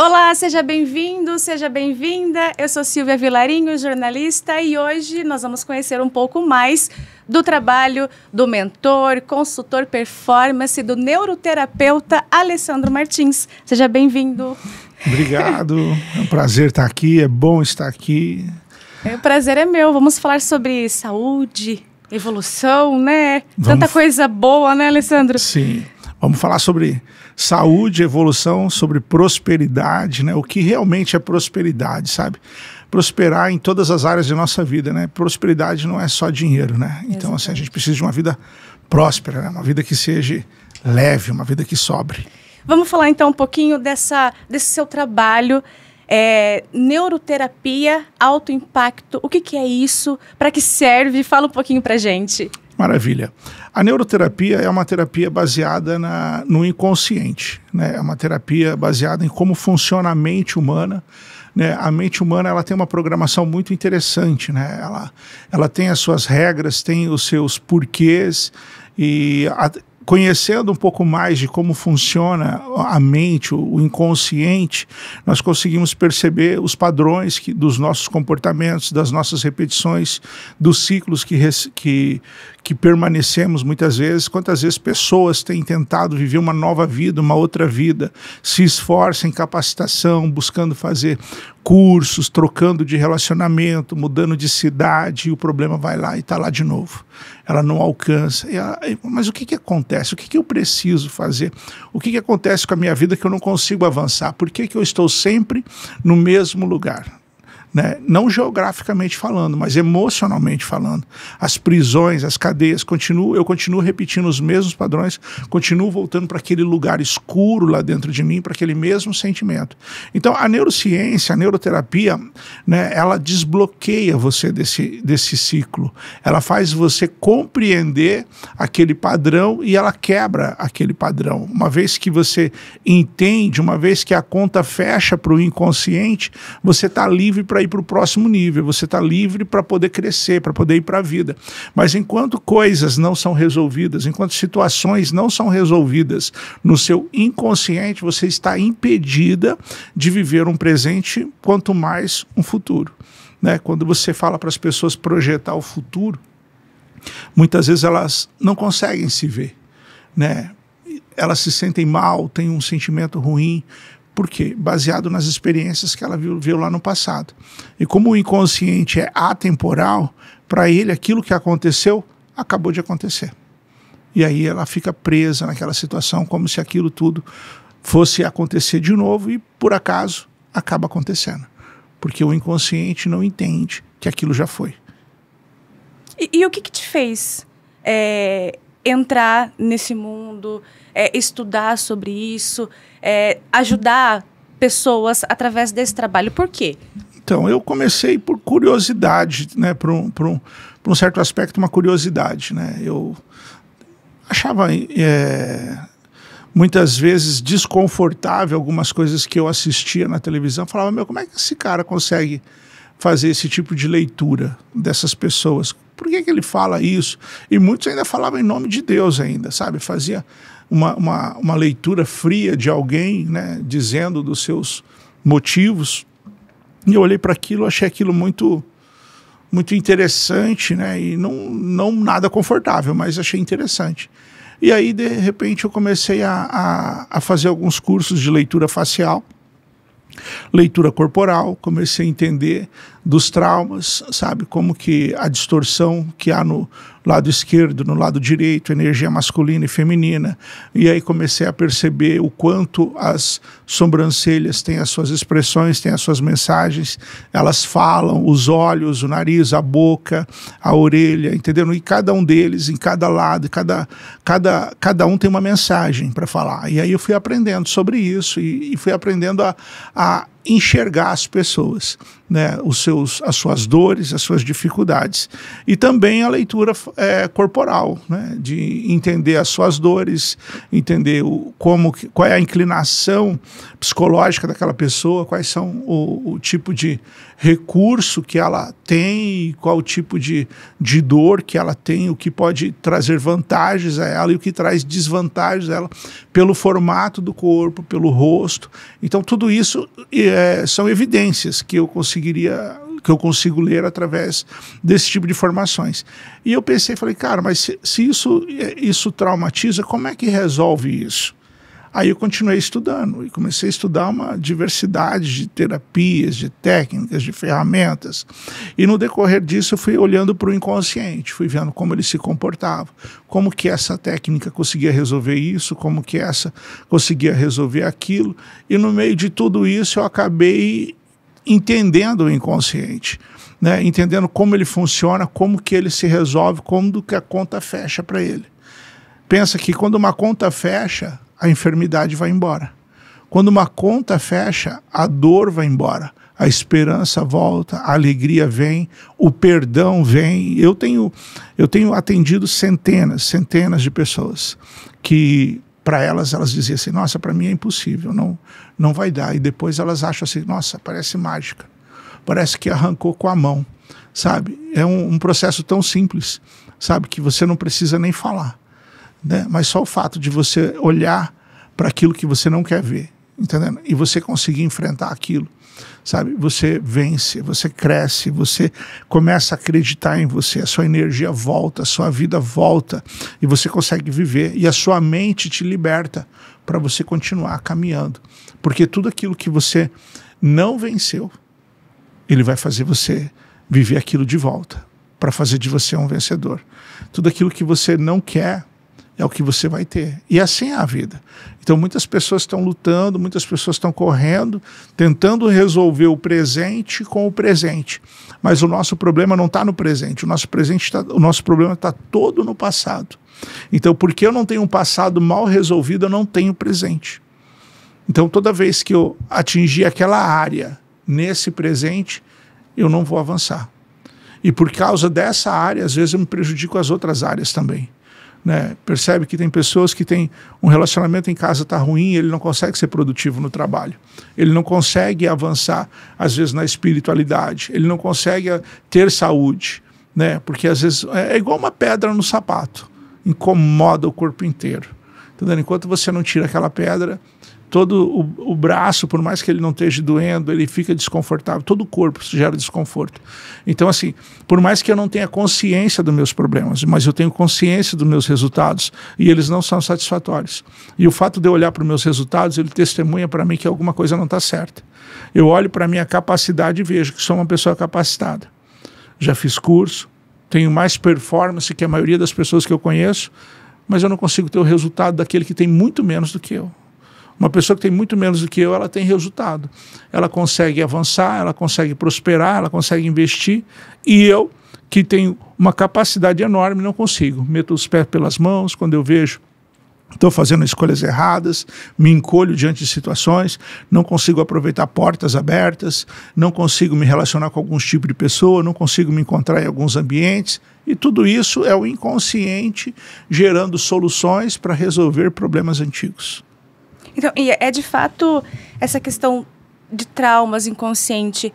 Olá, seja bem-vindo, seja bem-vinda. Eu sou Silvia Vilarinho, jornalista, e hoje nós vamos conhecer um pouco mais do trabalho do mentor, consultor performance, do neuroterapeuta Alessandro Martins. Seja bem-vindo. Obrigado, é um prazer estar aqui, é bom estar aqui. O prazer é meu. Vamos falar sobre saúde, evolução, né? Tanta coisa boa, né, Alessandro? Sim, vamos falar sobre saúde, evolução, sobre prosperidade, né? O que realmente é prosperidade, sabe? Prosperar em todas as áreas de nossa vida, né? Prosperidade não é só dinheiro, né? Então, assim, a gente precisa de uma vida próspera, né? Uma vida que seja leve, uma vida que sobre. Vamos falar então um pouquinho desse seu trabalho, neuroterapia, alto impacto. O que é isso? Para que serve? Fala um pouquinho pra gente. Maravilha. A neuroterapia é uma terapia baseada no inconsciente, né? É uma terapia baseada em como funciona a mente humana, né? A mente humana, ela tem uma programação muito interessante, né? Ela tem as suas regras, tem os seus porquês, e conhecendo um pouco mais de como funciona a mente, o inconsciente, nós conseguimos perceber os padrões dos nossos comportamentos, das nossas repetições, dos ciclos que permanecemos muitas vezes. Quantas vezes pessoas têm tentado viver uma nova vida, uma outra vida, se esforçam em capacitação, buscando fazer cursos, trocando de relacionamento, mudando de cidade, e o problema vai lá e está lá de novo. Ela não alcança. Mas o que acontece? O que eu preciso fazer? O que acontece com a minha vida que eu não consigo avançar? Por que eu estou sempre no mesmo lugar? Né? Não geograficamente falando, mas emocionalmente falando. As prisões, as cadeias, eu continuo repetindo os mesmos padrões, continuo voltando para aquele lugar escuro lá dentro de mim, para aquele mesmo sentimento. Então, a neurociência, a neuroterapia, né, ela desbloqueia você desse ciclo. Ela faz você compreender aquele padrão e ela quebra aquele padrão. Uma vez que você entende, uma vez que a conta fecha para o inconsciente, você está livre para ir para o próximo nível, você está livre para poder crescer, para poder ir para a vida. Mas enquanto coisas não são resolvidas, enquanto situações não são resolvidas no seu inconsciente, você está impedida de viver um presente, quanto mais um futuro. Né? Quando você fala para as pessoas projetar o futuro, muitas vezes elas não conseguem se ver, né? Elas se sentem mal, têm um sentimento ruim. Por quê? Baseado nas experiências que ela viu lá no passado. E como o inconsciente é atemporal, para ele aquilo que aconteceu, acabou de acontecer. E aí ela fica presa naquela situação, como se aquilo tudo fosse acontecer de novo e, por acaso, acaba acontecendo. Porque o inconsciente não entende que aquilo já foi. E o que te fez entrar nesse mundo, estudar sobre isso, ajudar pessoas através desse trabalho? Por quê? Então, eu comecei por curiosidade, né, por um certo aspecto, uma curiosidade, né? Eu achava muitas vezes desconfortável algumas coisas que eu assistia na televisão. Falava, meu, como é que esse cara consegue fazer esse tipo de leitura dessas pessoas? Por que ele fala isso? E muitos ainda falavam em nome de Deus ainda, sabe? Fazia uma leitura fria de alguém, né, dizendo dos seus motivos. E eu olhei para aquilo, achei aquilo muito, muito interessante, né? E não nada confortável, mas achei interessante. E aí, de repente, eu comecei a fazer alguns cursos de leitura facial, leitura corporal, comecei a entender dos traumas, sabe, como que a distorção que há no lado esquerdo, no lado direito, energia masculina e feminina, e aí comecei a perceber o quanto as sobrancelhas têm as suas expressões, têm as suas mensagens, elas falam, os olhos, o nariz, a boca, a orelha, entendeu? E cada um deles, em cada lado, cada um tem uma mensagem para falar, e aí eu fui aprendendo sobre isso, e fui aprendendo a enxergar as pessoas, né, as suas dores, as suas dificuldades. E também a leitura corporal, né, de entender as suas dores, entender qual é a inclinação psicológica daquela pessoa, quais são o tipo de recurso que ela tem, qual o tipo de dor que ela tem, o que pode trazer vantagens a ela e o que traz desvantagens a ela, pelo formato do corpo, pelo rosto. Então tudo isso são evidências que eu consigo ler através desse tipo de informações. E eu pensei, falei, cara, mas se isso traumatiza, como é que resolve isso? Aí eu continuei estudando e comecei a estudar uma diversidade de terapias, de técnicas, de ferramentas. E no decorrer disso eu fui olhando para o inconsciente, fui vendo como ele se comportava, como que essa técnica conseguia resolver isso, como que essa conseguia resolver aquilo. E no meio de tudo isso eu acabei entendendo o inconsciente, né? Entendendo como ele funciona, como que ele se resolve, como que a conta fecha para ele. Pensa que quando uma conta fecha, a enfermidade vai embora. Quando uma conta fecha, a dor vai embora, a esperança volta, a alegria vem, o perdão vem. Eu tenho atendido centenas de pessoas que, para elas diziam assim, nossa, para mim é impossível, não vai dar. E depois elas acham assim, nossa, parece mágica, parece que arrancou com a mão, sabe? É um processo tão simples, sabe, que você não precisa nem falar, né? Mas só o fato de você olhar para aquilo que você não quer ver, entendendo? E você conseguir enfrentar aquilo, sabe? Você vence, você cresce, você começa a acreditar em você, a sua energia volta, a sua vida volta e você consegue viver e a sua mente te liberta para você continuar caminhando, porque tudo aquilo que você não venceu, ele vai fazer você viver aquilo de volta, para fazer de você um vencedor. Tudo aquilo que você não quer é o que você vai ter. E assim é a vida. Então muitas pessoas estão lutando, muitas pessoas estão correndo, tentando resolver o presente com o presente. Mas o nosso problema não está no presente, o nosso problema está todo no passado. Então, porque eu não tenho um passado mal resolvido, eu não tenho presente. Então toda vez que eu atingir aquela área nesse presente, eu não vou avançar. E por causa dessa área, às vezes eu me prejudico as outras áreas também. Né? Percebe que tem pessoas que têm um relacionamento em casa está ruim, ele não consegue ser produtivo no trabalho, ele não consegue avançar às vezes na espiritualidade, ele não consegue ter saúde, né? Porque às vezes é igual uma pedra no sapato, incomoda o corpo inteiro, entendeu? Enquanto você não tira aquela pedra, todo o braço, por mais que ele não esteja doendo, ele fica desconfortável, todo o corpo gera desconforto. Então assim, por mais que eu não tenha consciência dos meus problemas, mas eu tenho consciência dos meus resultados e eles não são satisfatórios. E o fato de eu olhar para os meus resultados, ele testemunha para mim que alguma coisa não está certa. Eu olho para a minha capacidade e vejo que sou uma pessoa capacitada. Já fiz curso, tenho mais performance que a maioria das pessoas que eu conheço, mas eu não consigo ter o resultado daquele que tem muito menos do que eu. Uma pessoa que tem muito menos do que eu, ela tem resultado. Ela consegue avançar, ela consegue prosperar, ela consegue investir. E eu, que tenho uma capacidade enorme, não consigo. Meto os pés pelas mãos quando eu vejo estou fazendo escolhas erradas, me encolho diante de situações, não consigo aproveitar portas abertas, não consigo me relacionar com alguns tipos de pessoa, não consigo me encontrar em alguns ambientes. E tudo isso é o inconsciente gerando soluções para resolver problemas antigos. Então, e é de fato essa questão de traumas inconsciente,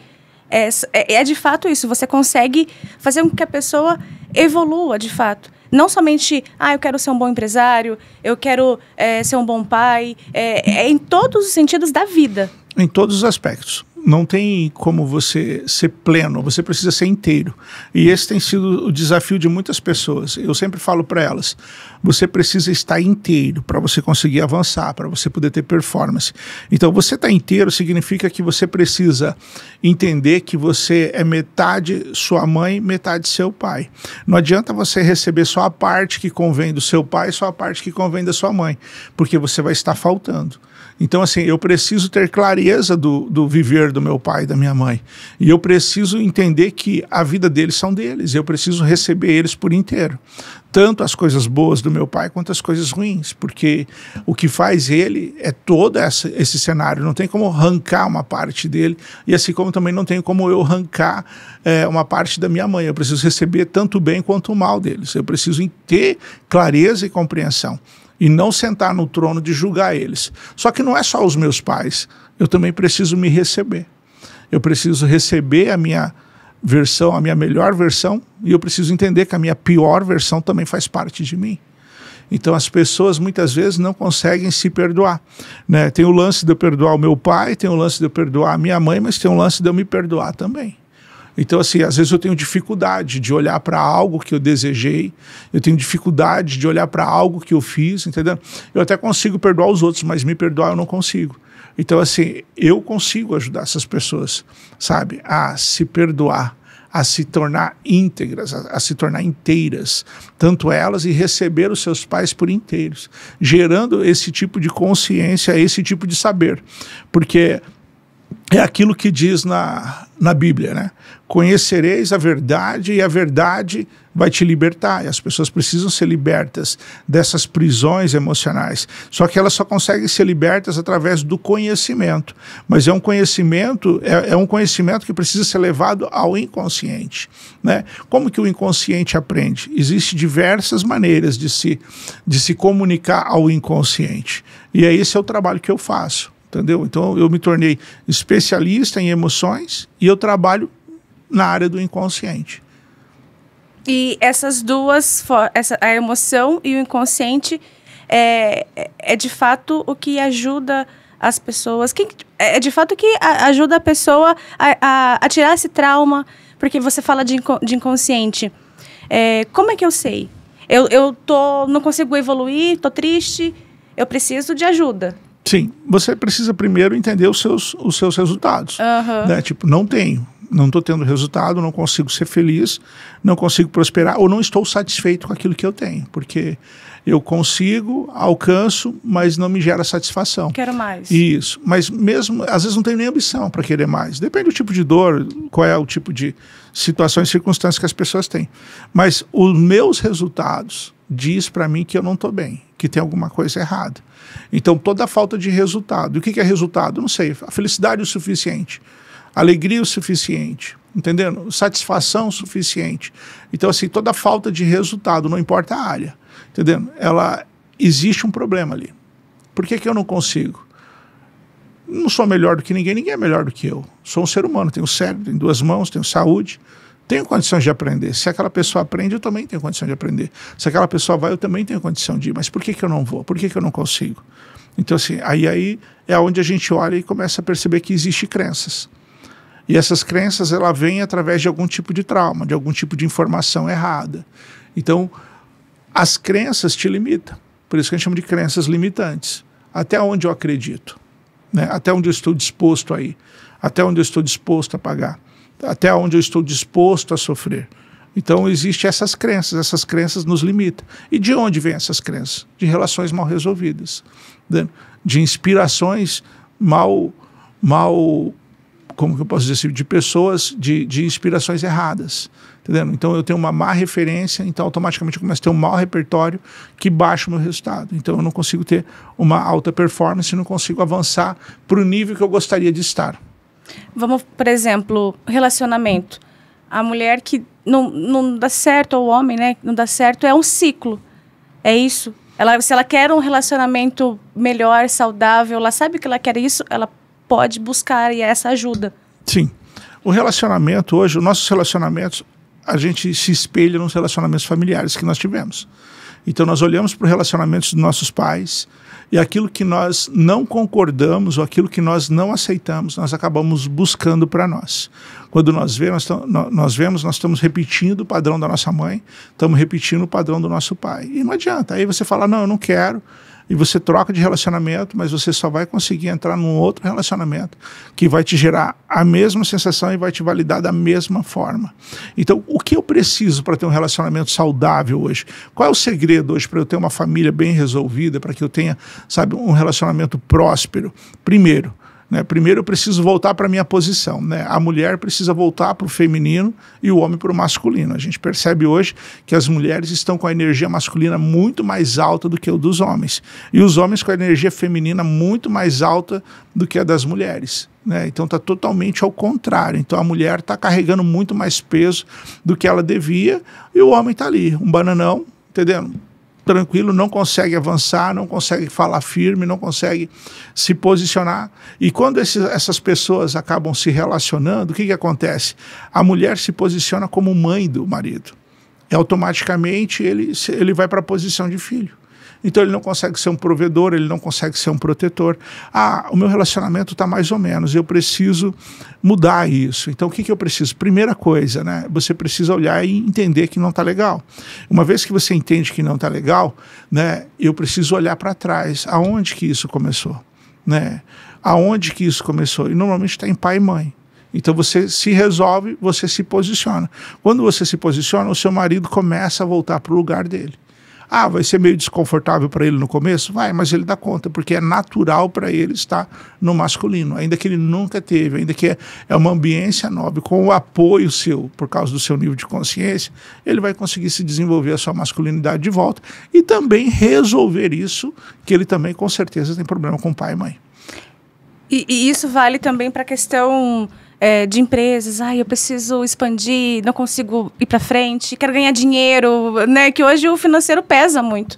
é de fato isso, você consegue fazer com que a pessoa evolua de fato. Não somente, eu quero ser um bom empresário, eu quero ser um bom pai, em todos os sentidos da vida. Em todos os aspectos. Não tem como você ser pleno, você precisa ser inteiro. E esse tem sido o desafio de muitas pessoas. Eu sempre falo para elas, você precisa estar inteiro para você conseguir avançar, para você poder ter performance. Então, você estar inteiro significa que você precisa entender que você é metade sua mãe, metade seu pai. Não adianta você receber só a parte que convém do seu pai, só a parte que convém da sua mãe, porque você vai estar faltando. Então, assim, eu preciso ter clareza do viver do meu pai e da minha mãe. E eu preciso entender que a vida deles são deles. Eu preciso receber eles por inteiro. Tanto as coisas boas do meu pai quanto as coisas ruins. Porque o que faz ele é todo esse cenário. Não tem como arrancar uma parte dele. E assim como também não tem como eu arrancar uma parte da minha mãe. Eu preciso receber tanto o bem quanto o mal deles. Eu preciso ter clareza e compreensão. E não sentar no trono de julgar eles. Só que não é só os meus pais. Eu também preciso me receber. Eu preciso receber a minha versão, a minha melhor versão, e eu preciso entender que a minha pior versão também faz parte de mim. Então as pessoas muitas vezes não conseguem se perdoar, né? Tem o lance de eu perdoar o meu pai, tem o lance de eu perdoar a minha mãe, mas tem o lance de eu me perdoar também. Então, assim, às vezes eu tenho dificuldade de olhar para algo que eu desejei, eu tenho dificuldade de olhar para algo que eu fiz, entendeu? Eu até consigo perdoar os outros, mas me perdoar eu não consigo. Então, assim, eu consigo ajudar essas pessoas, sabe, a se perdoar, a se tornar íntegras, a se tornar inteiras, tanto elas, e receber os seus pais por inteiros, gerando esse tipo de consciência, esse tipo de saber. Porque é aquilo que diz na Bíblia, né? Conhecereis a verdade e a verdade vai te libertar. E as pessoas precisam ser libertas dessas prisões emocionais. Só que elas só conseguem ser libertas através do conhecimento. Mas é um conhecimento que precisa ser levado ao inconsciente, né? Como que o inconsciente aprende? Existem diversas maneiras de se comunicar ao inconsciente. E esse é o trabalho que eu faço. Entendeu? Então eu me tornei especialista em emoções e eu trabalho na área do inconsciente. E essas duas, a emoção e o inconsciente, é de fato o que ajuda as pessoas, é de fato o que ajuda a pessoa a tirar esse trauma, porque você fala de inconsciente. Como é que eu sei? Eu não consigo evoluir, tô triste, eu preciso de ajuda. Sim, você precisa primeiro entender os seus resultados. Né? Tipo, não estou tendo resultado, não consigo ser feliz, não consigo prosperar, ou não estou satisfeito com aquilo que eu tenho, porque eu consigo, alcanço, mas não me gera satisfação. Quero mais. Isso, mas mesmo, às vezes não tenho nem ambição para querer mais. Depende do tipo de dor, qual é o tipo de situações e circunstâncias que as pessoas têm. Mas os meus resultados diz para mim que eu não estou bem, que tem alguma coisa errada. Então, toda a falta de resultado. O que é resultado? Não sei. A felicidade o suficiente. Alegria o suficiente. Entendendo? Satisfação o suficiente. Então, assim, toda a falta de resultado, não importa a área. Entendendo? Existe um problema ali. Por que eu não consigo? Não sou melhor do que ninguém é melhor do que eu. Sou um ser humano, tenho cérebro, tenho 2 mãos, tenho saúde. Tenho condições de aprender. Se aquela pessoa aprende, eu também tenho condição de aprender. Se aquela pessoa vai, eu também tenho condição de ir. Mas por que eu não vou? Por que eu não consigo? Então, assim, aí é onde a gente olha e começa a perceber que existem crenças. E essas crenças, ela vem através de algum tipo de trauma, de algum tipo de informação errada. Então, as crenças te limitam. Por isso que a gente chama de crenças limitantes. Até onde eu acredito, né? Até onde eu estou disposto a ir. Até onde eu estou disposto a pagar. Até onde eu estou disposto a sofrer. Então, existem essas crenças nos limitam. E de onde vêm essas crenças? De relações mal resolvidas, né? De inspirações como que eu posso dizer assim, de pessoas, de inspirações erradas, entendeu? Então, eu tenho uma má referência, então automaticamente eu começo a ter um mau repertório que baixa o meu resultado. Então, eu não consigo ter uma alta performance, não consigo avançar para o nível que eu gostaria de estar. Vamos, por exemplo, relacionamento. A mulher que não dá certo, ou o homem, né, não dá certo, é um ciclo. É isso. Se ela quer um relacionamento melhor, saudável, ela sabe que ela quer isso, ela pode buscar essa ajuda. Sim. O relacionamento hoje, os nossos relacionamentos, a gente se espelha nos relacionamentos familiares que nós tivemos. Então nós olhamos para os relacionamentos dos nossos pais e aquilo que nós não concordamos ou aquilo que nós não aceitamos, nós acabamos buscando para nós. Quando nós vemos, nós estamos repetindo o padrão da nossa mãe, estamos repetindo o padrão do nosso pai. E não adianta. Aí você fala, não, eu não quero, e você troca de relacionamento, mas você só vai conseguir entrar num outro relacionamento que vai te gerar a mesma sensação e vai te validar da mesma forma. Então, o que eu preciso para ter um relacionamento saudável hoje? Qual é o segredo hoje para eu ter uma família bem resolvida, para que eu tenha, sabe, um relacionamento próspero? Primeiro, eu preciso voltar para a minha posição. A mulher precisa voltar para o feminino e o homem para o masculino. A gente percebe hoje que as mulheres estão com a energia masculina muito mais alta do que o dos homens. E os homens com a energia feminina muito mais alta do que a das mulheres. Então está totalmente ao contrário. Então a mulher está carregando muito mais peso do que ela devia e o homem está ali, um bananão, entendendo? Tranquilo, não consegue avançar, não consegue falar firme, não consegue se posicionar. E quando essas pessoas acabam se relacionando, o que acontece? A mulher se posiciona como mãe do marido. E automaticamente ele vai para a posição de filho. Então ele não consegue ser um provedor, ele não consegue ser um protetor. O meu relacionamento está mais ou menos, eu preciso mudar isso. Então o que eu preciso? Primeira coisa, você precisa olhar e entender que não está legal. Uma vez que você entende que não está legal, eu preciso olhar para trás. Aonde que isso começou? Aonde que isso começou? E normalmente está em pai e mãe. Então você se resolve, você se posiciona. Quando você se posiciona, o seu marido começa a voltar para o lugar dele. Vai ser meio desconfortável para ele no começo? Vai, mas ele dá conta, porque é natural para ele estar no masculino, ainda que ele nunca teve, ainda que é uma ambiência nova, com o apoio seu, por causa do seu nível de consciência, ele vai conseguir se desenvolver a sua masculinidade de volta e também resolver isso, que ele também com certeza tem problema com pai e mãe. E isso vale também para a questão de empresas. Eu preciso expandir, não consigo ir para frente, quero ganhar dinheiro, que hoje o financeiro pesa muito.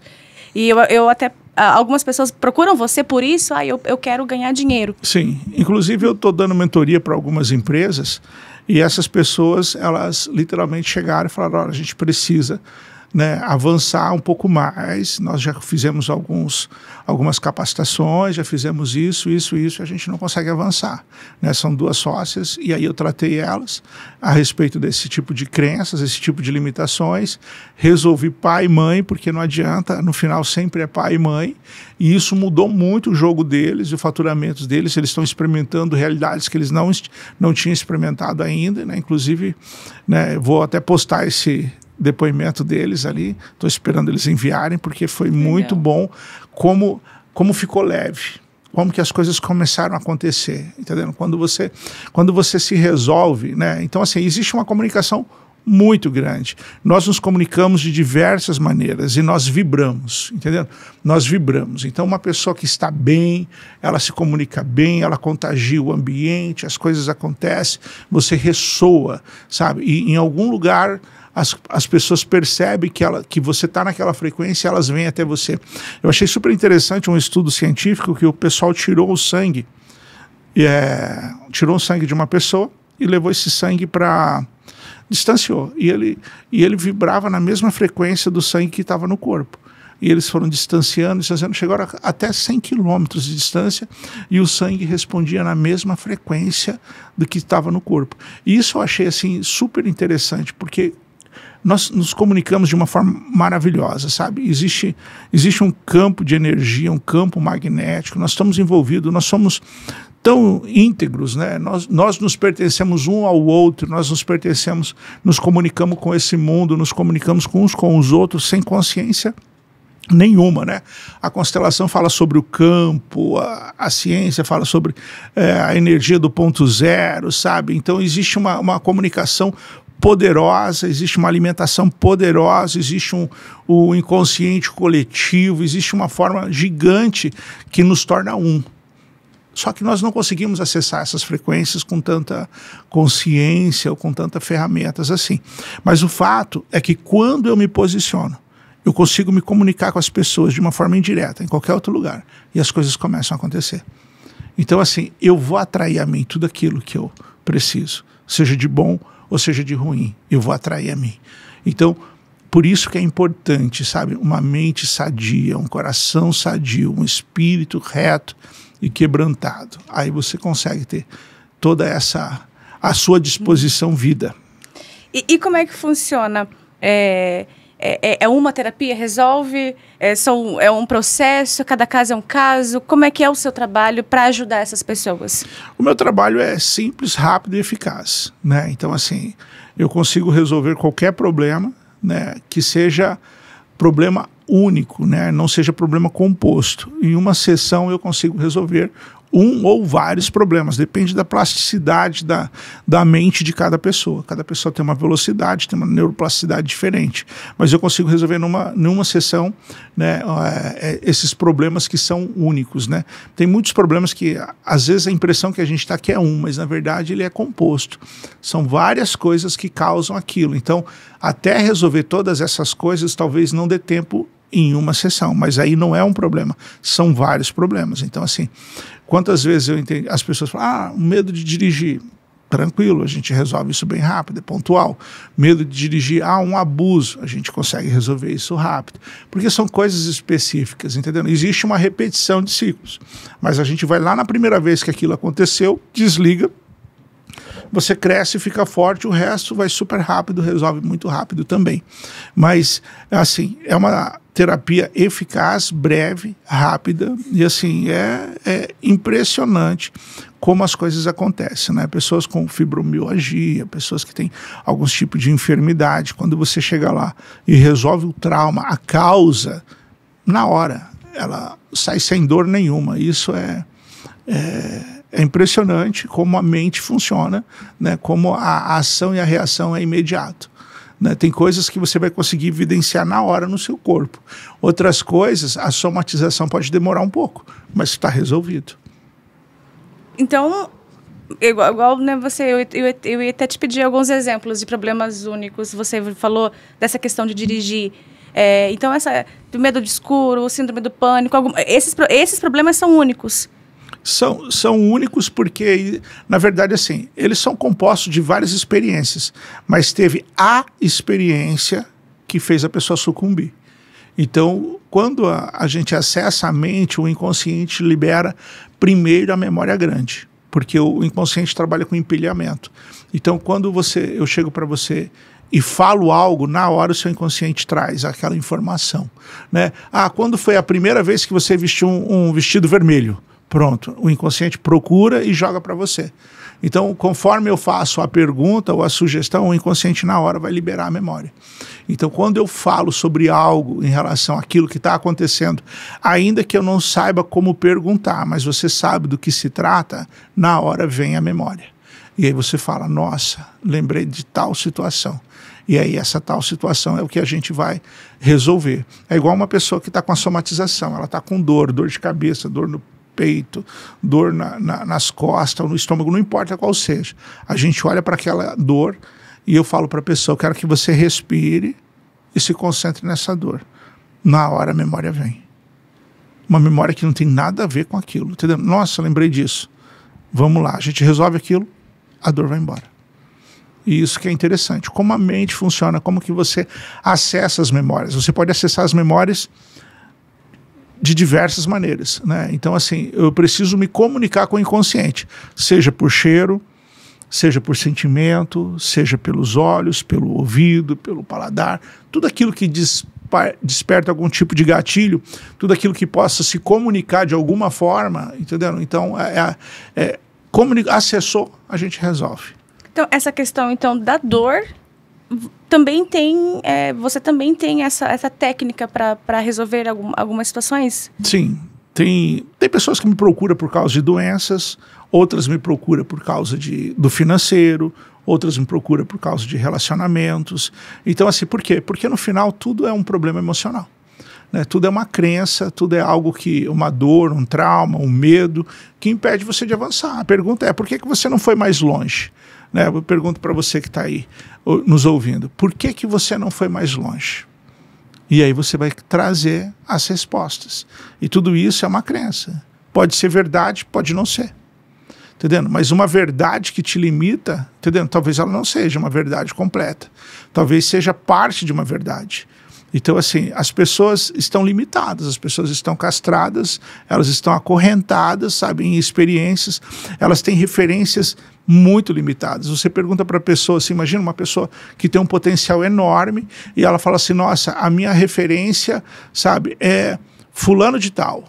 E eu até... algumas pessoas procuram você por isso, eu quero ganhar dinheiro. Sim, inclusive eu estou dando mentoria para algumas empresas e essas pessoas, elas literalmente chegaram e falaram, olha, a gente precisa avançar um pouco mais. Nós já fizemos algumas capacitações, já fizemos isso, a gente não consegue avançar. São duas sócias, e aí eu tratei elas a respeito desse tipo de crenças, esse tipo de limitações, resolvi pai e mãe, porque não adianta, no final sempre é pai e mãe, e isso mudou muito o jogo deles, o faturamento deles, eles estão experimentando realidades que eles não tinham experimentado ainda, inclusive, vou até postar esse depoimento deles ali, estou esperando eles enviarem, porque foi muito bom como ficou leve, como que as coisas começaram a acontecer, entendendo? Quando você se resolve, então assim, existe uma comunicação muito grande, nós nos comunicamos de diversas maneiras e nós vibramos, entendeu? Nós vibramos, então uma pessoa que está bem, ela se comunica bem, ela contagia o ambiente, as coisas acontecem, você ressoa, sabe? E em algum lugar as pessoas percebem que você está naquela frequência e elas vêm até você. Eu achei super interessante um estudo científico que o pessoal tirou o sangue de uma pessoa e levou esse sangue para... distanciou. E ele vibrava na mesma frequência do sangue que estava no corpo. E eles foram distanciando, chegaram até 100 quilômetros de distância e o sangue respondia na mesma frequência do que estava no corpo. E isso eu achei assim, super interessante, porque nós nos comunicamos de uma forma maravilhosa, sabe? Existe um campo de energia, um campo magnético, nós estamos envolvidos, nós somos tão íntegros, nós nos pertencemos um ao outro, nós nos comunicamos com esse mundo, nos comunicamos uns com os outros sem consciência nenhuma, A constelação fala sobre o campo, a ciência fala sobre a energia do ponto zero, sabe? Então existe uma comunicação poderosa, existe uma alimentação poderosa, existe um inconsciente coletivo, existe uma forma gigante que nos torna um. Só que nós não conseguimos acessar essas frequências com tanta consciência ou com tantas ferramentas assim. Mas o fato é que quando eu me posiciono, eu consigo me comunicar com as pessoas de uma forma indireta, em qualquer outro lugar, e as coisas começam a acontecer. Então assim, eu vou atrair a mim tudo aquilo que eu preciso, seja de bom ou seja de ruim, eu vou atrair a mim. Então, por isso que é importante, sabe, uma mente sadia, um coração sadio, um espírito reto e quebrantado. Aí você consegue ter toda essa, à sua disposição, vida. E como é que funciona é uma terapia, resolve? É um processo? Cada caso é um caso? Como é que é o seu trabalho para ajudar essas pessoas? O meu trabalho é simples, rápido e eficaz, né? Então, assim, eu consigo resolver qualquer problema, né, que seja problema único, né, não seja problema composto. Em uma sessão eu consigo resolver um ou vários problemas, depende da plasticidade da mente de cada pessoa. Cada pessoa tem uma velocidade, tem uma neuroplasticidade diferente, mas eu consigo resolver numa sessão, né, esses problemas que são únicos, né. Tem muitos problemas que às vezes a impressão que a gente está que é mas na verdade ele é composto. São várias coisas que causam aquilo. Então, até resolver todas essas coisas, talvez não dê tempo em uma sessão, mas aí não é um problema, são vários problemas. Então, assim, quantas vezes eu entendi, as pessoas falam, medo de dirigir, tranquilo, a gente resolve isso bem rápido, é pontual. Medo de dirigir, um abuso, a gente consegue resolver isso rápido, porque são coisas específicas, entendeu? Existe uma repetição de ciclos, mas a gente vai lá na primeira vez que aquilo aconteceu, desliga, você cresce, fica forte, o resto vai super rápido, resolve muito rápido também. Mas, assim, é uma terapia eficaz, breve, rápida, e assim, é impressionante como as coisas acontecem, né? Pessoas com fibromialgia, pessoas que têm alguns tipos de enfermidade, quando você chega lá e resolve o trauma, a causa, na hora, ela sai sem dor nenhuma. Isso é impressionante como a mente funciona, né? Como a ação e a reação é imediato. Né? Tem coisas que você vai conseguir evidenciar na hora no seu corpo. Outras coisas, a somatização pode demorar um pouco, mas está resolvido. Então, igual né, eu ia até te pedir alguns exemplos de problemas únicos. Você falou dessa questão de dirigir. Então, do medo de escuro, síndrome do pânico, esses problemas são únicos. São únicos porque, na verdade, assim, eles são compostos de várias experiências, mas teve a experiência que fez a pessoa sucumbir. Então, quando a gente acessa a mente, o inconsciente libera primeiro a memória grande, porque o inconsciente trabalha com empilhamento. Então, quando eu chego para você e falo algo, na hora o seu inconsciente traz aquela informação, né? Quando foi a primeira vez que você vestiu um vestido vermelho? Pronto, o inconsciente procura e joga para você. Então, conforme eu faço a pergunta ou a sugestão, o inconsciente na hora vai liberar a memória. Então, quando eu falo sobre algo em relação àquilo que está acontecendo, ainda que eu não saiba como perguntar, mas você sabe do que se trata, na hora vem a memória. E aí você fala, nossa, lembrei de tal situação. E aí essa tal situação é o que a gente vai resolver. É igual uma pessoa que está com a somatização, ela está com dor de cabeça, dor no peito, dor nas costas ou no estômago, não importa qual seja. A gente olha para aquela dor e eu falo para a pessoa, quero que você respire e se concentre nessa dor. Na hora a memória vem. Uma memória que não tem nada a ver com aquilo, entendeu? Nossa, lembrei disso. Vamos lá, a gente resolve aquilo, a dor vai embora. E isso que é interessante, como a mente funciona, como que você acessa as memórias. Você pode acessar as memórias de diversas maneiras, né? Então, assim, eu preciso me comunicar com o inconsciente, seja por cheiro, seja por sentimento, seja pelos olhos, pelo ouvido, pelo paladar, tudo aquilo que desperta algum tipo de gatilho, tudo aquilo que possa se comunicar de alguma forma, entendeu? Então, acessou, a gente resolve. Então, essa questão então da dor também tem, você também tem essa técnica para resolver algumas situações? Sim, tem pessoas que me procuram por causa de doenças, outras me procuram por causa do financeiro, outras me procuram por causa de relacionamentos. Então, assim, por quê? Porque no final tudo é um problema emocional. Né? Tudo é uma crença, tudo é algo uma dor, um trauma, um medo, que impede você de avançar. A pergunta é, por que você não foi mais longe? Né? Eu pergunto para você que está aí nos ouvindo, por que você não foi mais longe? E aí você vai trazer as respostas. E tudo isso é uma crença. Pode ser verdade, pode não ser. Entendendo? Mas uma verdade que te limita, entendendo? Talvez ela não seja uma verdade completa. Talvez seja parte de uma verdade. Então, assim, as pessoas estão limitadas, as pessoas estão castradas, elas estão acorrentadas, sabe, em experiências, elas têm referências muito limitadas. Você pergunta para a pessoa, assim, imagina uma pessoa que tem um potencial enorme e ela fala assim, nossa, a minha referência, sabe, é fulano de tal,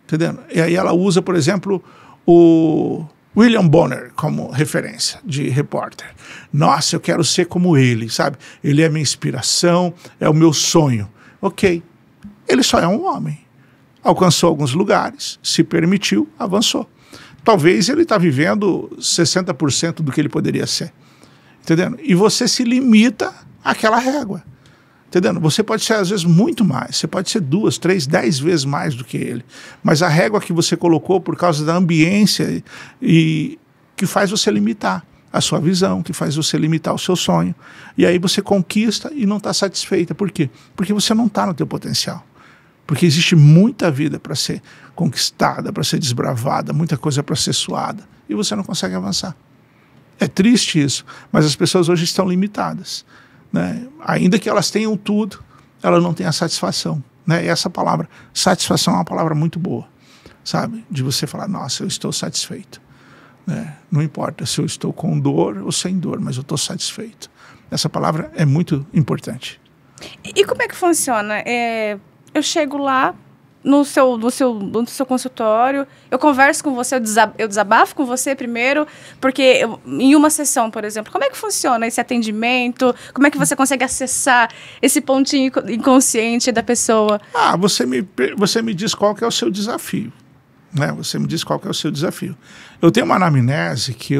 entendendo? E aí ela usa, por exemplo, o William Bonner como referência de repórter. Nossa, eu quero ser como ele, sabe? Ele é minha inspiração, é o meu sonho. Ok, ele só é um homem. Alcançou alguns lugares, se permitiu, avançou. Talvez ele está vivendo 60% do que ele poderia ser, entendendo? E você se limita àquela régua, entendendo? Você pode ser, às vezes, muito mais. Você pode ser 2, 3, 10 vezes mais do que ele. Mas a régua que você colocou por causa da ambiência e que faz você limitar a sua visão, que faz você limitar o seu sonho. E aí você conquista e não está satisfeita. Por quê? Porque você não está no teu potencial. Porque existe muita vida para ser conquistada, para ser desbravada, muita coisa para ser suada, e você não consegue avançar. É triste isso, mas as pessoas hoje estão limitadas, né? Ainda que elas tenham tudo, elas não têm a satisfação, né? E essa palavra, satisfação, é uma palavra muito boa, sabe? De você falar, nossa, eu estou satisfeito, né? Não importa se eu estou com dor ou sem dor, mas eu estou satisfeito. Essa palavra é muito importante. E como é que funciona? Eu chego lá no seu consultório, eu converso com você, eu desabafo com você primeiro, porque em uma sessão, por exemplo, como é que funciona esse atendimento? Como é que você consegue acessar esse pontinho inconsciente da pessoa? Você me diz qual que é o seu desafio, né? Você me diz qual que é o seu desafio. Eu tenho uma anamnese que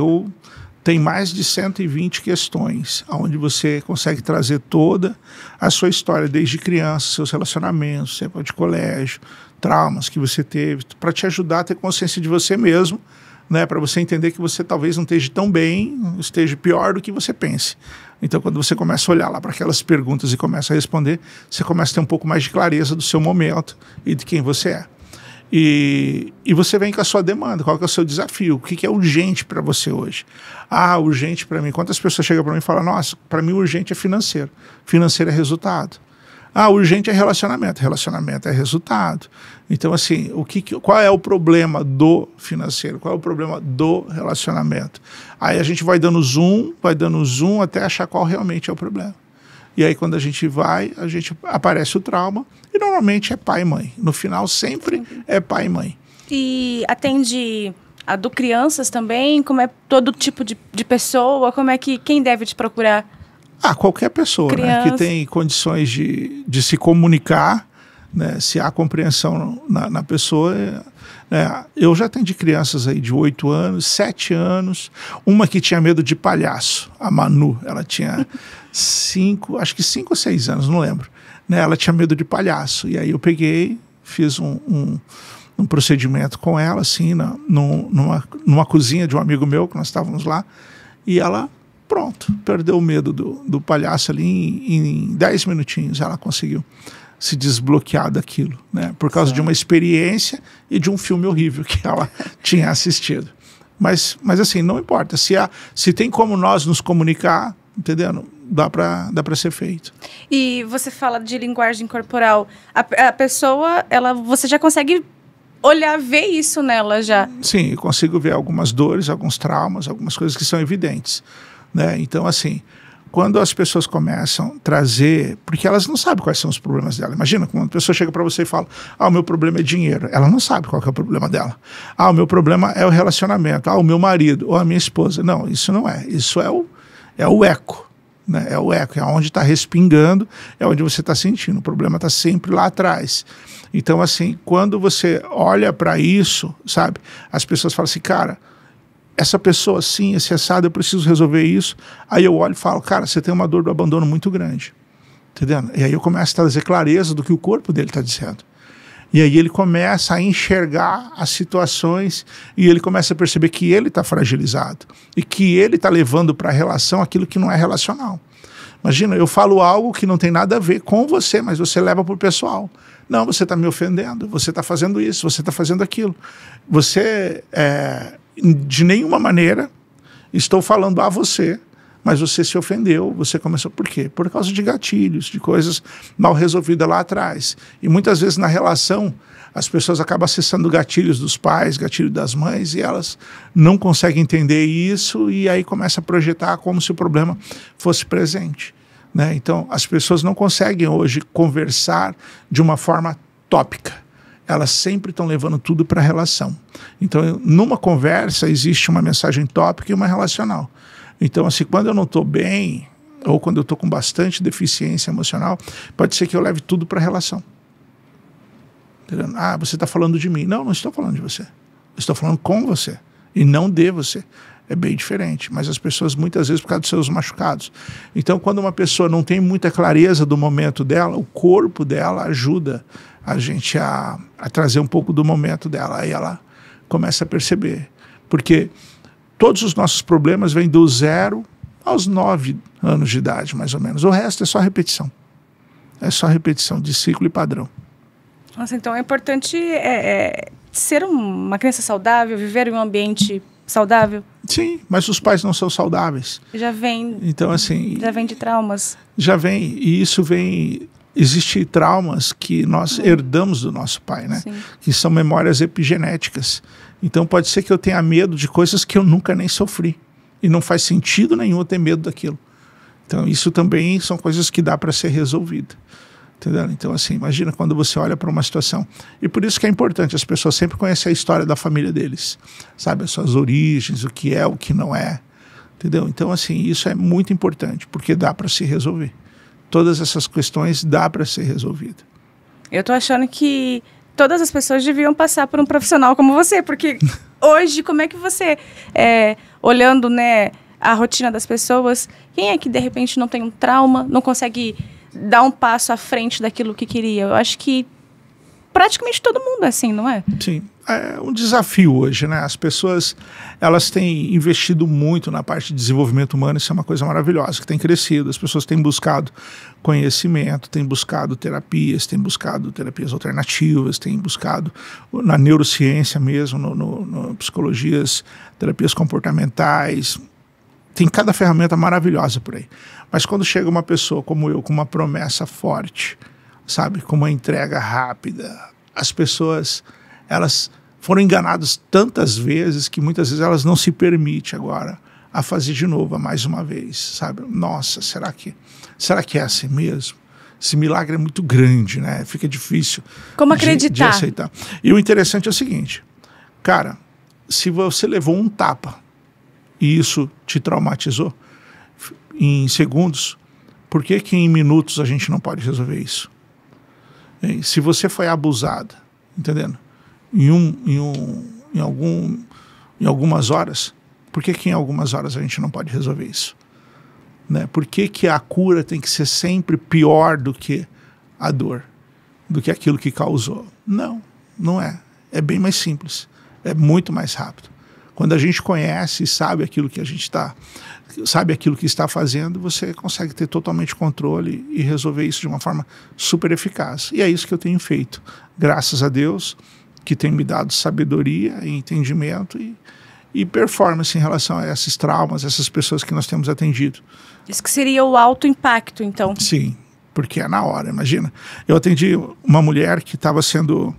tem mais de 120 questões, onde você consegue trazer toda a sua história, desde criança, seus relacionamentos, época de colégio, traumas que você teve, para te ajudar a ter consciência de você mesmo, né, para você entender que você talvez não esteja tão bem, esteja pior do que você pense. Então, quando você começa a olhar lá para aquelas perguntas e começa a responder, você começa a ter um pouco mais de clareza do seu momento e de quem você é. E você vem com a sua demanda, qual que é o seu desafio, o que é urgente para você hoje? Urgente para mim, quantas pessoas chegam para mim e falam, nossa, para mim o urgente é financeiro é resultado. Urgente é relacionamento é resultado. Então, assim, qual é o problema do financeiro, qual é o problema do relacionamento? Aí a gente vai dando zoom até achar qual realmente é o problema. E aí, quando a gente aparece o trauma, e normalmente é pai e mãe. No final, sempre é pai e mãe. E atende crianças também? Como é todo tipo de pessoa? Como é quem deve te procurar? Qualquer pessoa, né, que tem condições de se comunicar, né, se há compreensão na pessoa. Eu já atendi crianças aí de 8 anos, 7 anos, uma que tinha medo de palhaço, a Manu, ela tinha 5 ou 6 anos, não lembro, né, ela tinha medo de palhaço, e aí eu peguei, fiz um procedimento com ela, assim, numa cozinha de um amigo meu, que nós estávamos lá, e ela, pronto, perdeu o medo do palhaço ali em 10 minutinhos, ela conseguiu se desbloquear daquilo, né? Por causa de uma experiência e de um filme horrível que ela tinha assistido. Mas assim, não importa. Se tem como nós nos comunicar, entendendo? Dá para ser feito. E você fala de linguagem corporal. A pessoa, você já consegue ver isso nela já? Sim, eu consigo ver algumas dores, alguns traumas, algumas coisas que são evidentes, né? Então, assim, quando as pessoas começam a trazer, porque elas não sabem quais são os problemas dela. Imagina, quando uma pessoa chega para você e fala, o meu problema é dinheiro. Ela não sabe qual que é o problema dela. O meu problema é o relacionamento. O meu marido ou a minha esposa. Não, isso não é. Isso é o eco, né? É o eco, é onde está respingando, é onde você está sentindo. O problema está sempre lá atrás. Então, assim, quando você olha para isso, sabe, as pessoas falam assim, cara, essa pessoa assim, esse assado, eu preciso resolver isso. Aí eu olho e falo, cara, você tem uma dor do abandono muito grande, entendendo? E aí eu começo a trazer clareza do que o corpo dele está dizendo. E aí ele começa a enxergar as situações e ele começa a perceber que ele está fragilizado e que ele está levando para a relação aquilo que não é relacional. Imagina, eu falo algo que não tem nada a ver com você, mas você leva para o pessoal. Não, você está me ofendendo, você está fazendo isso, você está fazendo aquilo. Você, de nenhuma maneira, estou falando a você mas você se ofendeu, você começou... Por quê? Por causa de gatilhos, de coisas mal resolvidas lá atrás. E muitas vezes na relação, as pessoas acabam acessando gatilhos dos pais, gatilhos das mães, e elas não conseguem entender isso, e aí começa a projetar como se o problema fosse presente, né? Então, as pessoas não conseguem hoje conversar de uma forma tópica. Elas sempre estão levando tudo para a relação. Então, numa conversa, existe uma mensagem tópica e uma relacional. Então, assim, quando eu não estou bem, ou quando eu estou com bastante deficiência emocional, pode ser que eu leve tudo para a relação. Ah, você está falando de mim. Não, não estou falando de você. Eu estou falando com você e não de você. É bem diferente, mas as pessoas muitas vezes por causa dos seus machucados. Então, quando uma pessoa não tem muita clareza do momento dela, o corpo dela ajuda a gente a trazer um pouco do momento dela. Aí ela começa a perceber. Porque todos os nossos problemas vêm do 0 aos 9 anos de idade, mais ou menos. O resto é só repetição. É só repetição de ciclo e padrão. Nossa, então é importante ser uma criança saudável, viver em um ambiente saudável? Sim, mas os pais não são saudáveis. Já vem. Então, assim. Já vem de traumas. Já vem, e isso vem. Existem traumas que nós herdamos do nosso pai, né? Sim. Que são memórias epigenéticas. Então, pode ser que eu tenha medo de coisas que eu nunca nem sofri. E não faz sentido nenhum eu ter medo daquilo. Então, isso também são coisas que dá para ser resolvida. Entendeu? Então, assim, imagina quando você olha para uma situação. E por isso que é importante as pessoas sempre conhecerem a história da família deles. Sabe, as suas origens, o que é, o que não é. Entendeu? Então, assim, isso é muito importante, porque dá para se resolver. Todas essas questões dá para ser resolvida. Eu tô achando que todas as pessoas deviam passar por um profissional como você, porque hoje, como é que você, olhando, né, a rotina das pessoas, quem é que de repente não tem um trauma, não consegue dar um passo à frente daquilo que queria? Eu acho que praticamente todo mundo é assim, não é? Sim, é um desafio hoje, né? As pessoas, elas têm investido muito na parte de desenvolvimento humano, isso é uma coisa maravilhosa, que tem crescido. As pessoas têm buscado conhecimento, têm buscado terapias alternativas, têm buscado na neurociência mesmo, no psicologias, terapias comportamentais. Tem cada ferramenta maravilhosa por aí. Mas quando chega uma pessoa como eu, com uma promessa forte, sabe, com uma entrega rápida, as pessoas, elas foram enganadas tantas vezes que muitas vezes elas não se permitem agora a fazer de novo, mais uma vez, sabe? Nossa, será que é assim mesmo? Esse milagre é muito grande, né? Fica difícil como acreditar? De aceitar. E o interessante é o seguinte, cara, se você levou um tapa e isso te traumatizou em segundos, por que em minutos a gente não pode resolver isso? Se você foi abusada, entendendo? Em algumas horas, por que em algumas horas a gente não pode resolver isso? Né? Por que a cura tem que ser sempre pior do que a dor, do que aquilo que causou? Não, não é. É bem mais simples, é muito mais rápido. Quando a gente conhece e sabe aquilo que a gente sabe aquilo que está fazendo, você consegue ter totalmente controle e resolver isso de uma forma super eficaz. E é isso que eu tenho feito. Graças a Deus, que tem me dado sabedoria e entendimento e performance em relação a esses traumas, essas pessoas que nós temos atendido. Isso que seria o alto impacto, então. Sim, porque é na hora, imagina. Eu atendi uma mulher que estava sendo...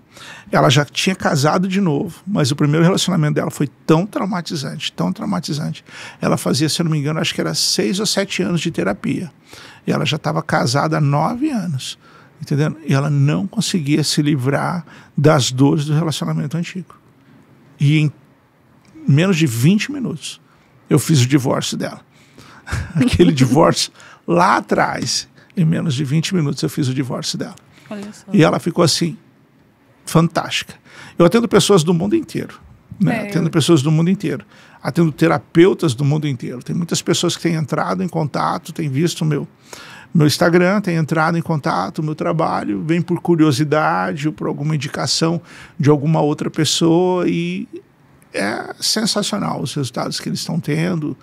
Ela já tinha casado de novo, mas o primeiro relacionamento dela foi tão traumatizante, tão traumatizante. Ela fazia, se eu não me engano, acho que era 6 ou 7 anos de terapia. E ela já estava casada há 9 anos, entendendo? E ela não conseguia se livrar das dores do relacionamento antigo. E em menos de 20 minutos, eu fiz o divórcio dela. Aquele divórcio lá atrás, em menos de 20 minutos eu fiz o divórcio dela. Olha só. E ela ficou assim, fantástica. Eu atendo pessoas do mundo inteiro, né? Atendo pessoas do mundo inteiro. Atendo terapeutas do mundo inteiro. Tem muitas pessoas que têm entrado em contato, têm visto o meu Instagram, têm entrado em contato, o meu trabalho, vem por curiosidade ou por alguma indicação de alguma outra pessoa e é sensacional os resultados que eles estão tendo,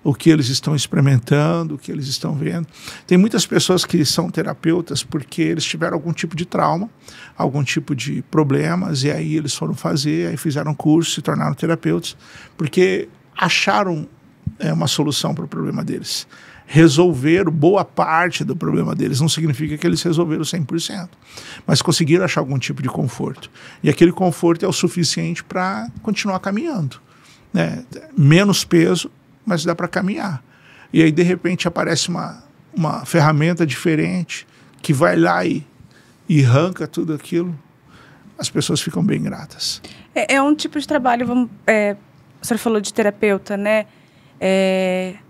o que eles estão experimentando, o que eles estão vendo. Tem muitas pessoas que são terapeutas porque eles tiveram algum tipo de trauma, algum tipo de problemas, e aí eles foram fazer, aí fizeram curso, se tornaram terapeutas, porque acharam uma solução para o problema deles. Resolver boa parte do problema deles não significa que eles resolveram 100%, mas conseguiram achar algum tipo de conforto. E aquele conforto é o suficiente para continuar caminhando, né? Menos peso, mas dá para caminhar. E aí, de repente, aparece uma ferramenta diferente que vai lá e arranca tudo aquilo. As pessoas ficam bem gratas. É um tipo de trabalho, o senhor falou de terapeuta, né?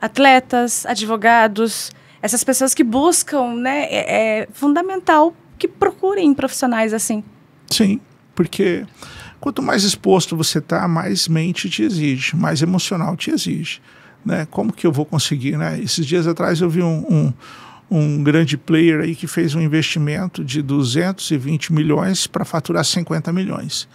Atletas, advogados, essas pessoas que buscam, né? É fundamental que procurem profissionais assim. Sim, porque quanto mais exposto você está, mais mente te exige, mais emocional te exige, né? Como que eu vou conseguir, né? Esses dias atrás eu vi um grande player aí que fez um investimento de 220 milhões para faturar 50 milhões.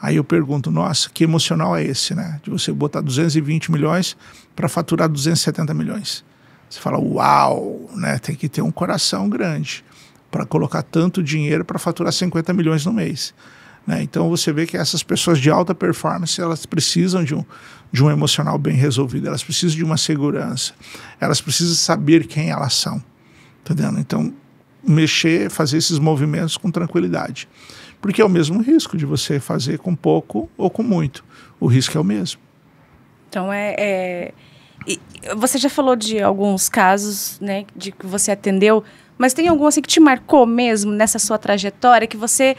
Aí eu pergunto, nossa, que emocional é esse, né? De você botar 220 milhões para faturar 270 milhões. Você fala, uau, né? Tem que ter um coração grande para colocar tanto dinheiro para faturar 50 milhões no mês, né? Então você vê que essas pessoas de alta performance, elas precisam de um emocional bem resolvido, elas precisam de uma segurança, elas precisam saber quem elas são, tá entendendo? Então, fazer esses movimentos com tranquilidade. Porque é o mesmo risco de você fazer com pouco ou com muito. O risco é o mesmo. Então, você já falou de alguns casos, né, de que você atendeu, mas tem algum assim que te marcou mesmo nessa sua trajetória, que você...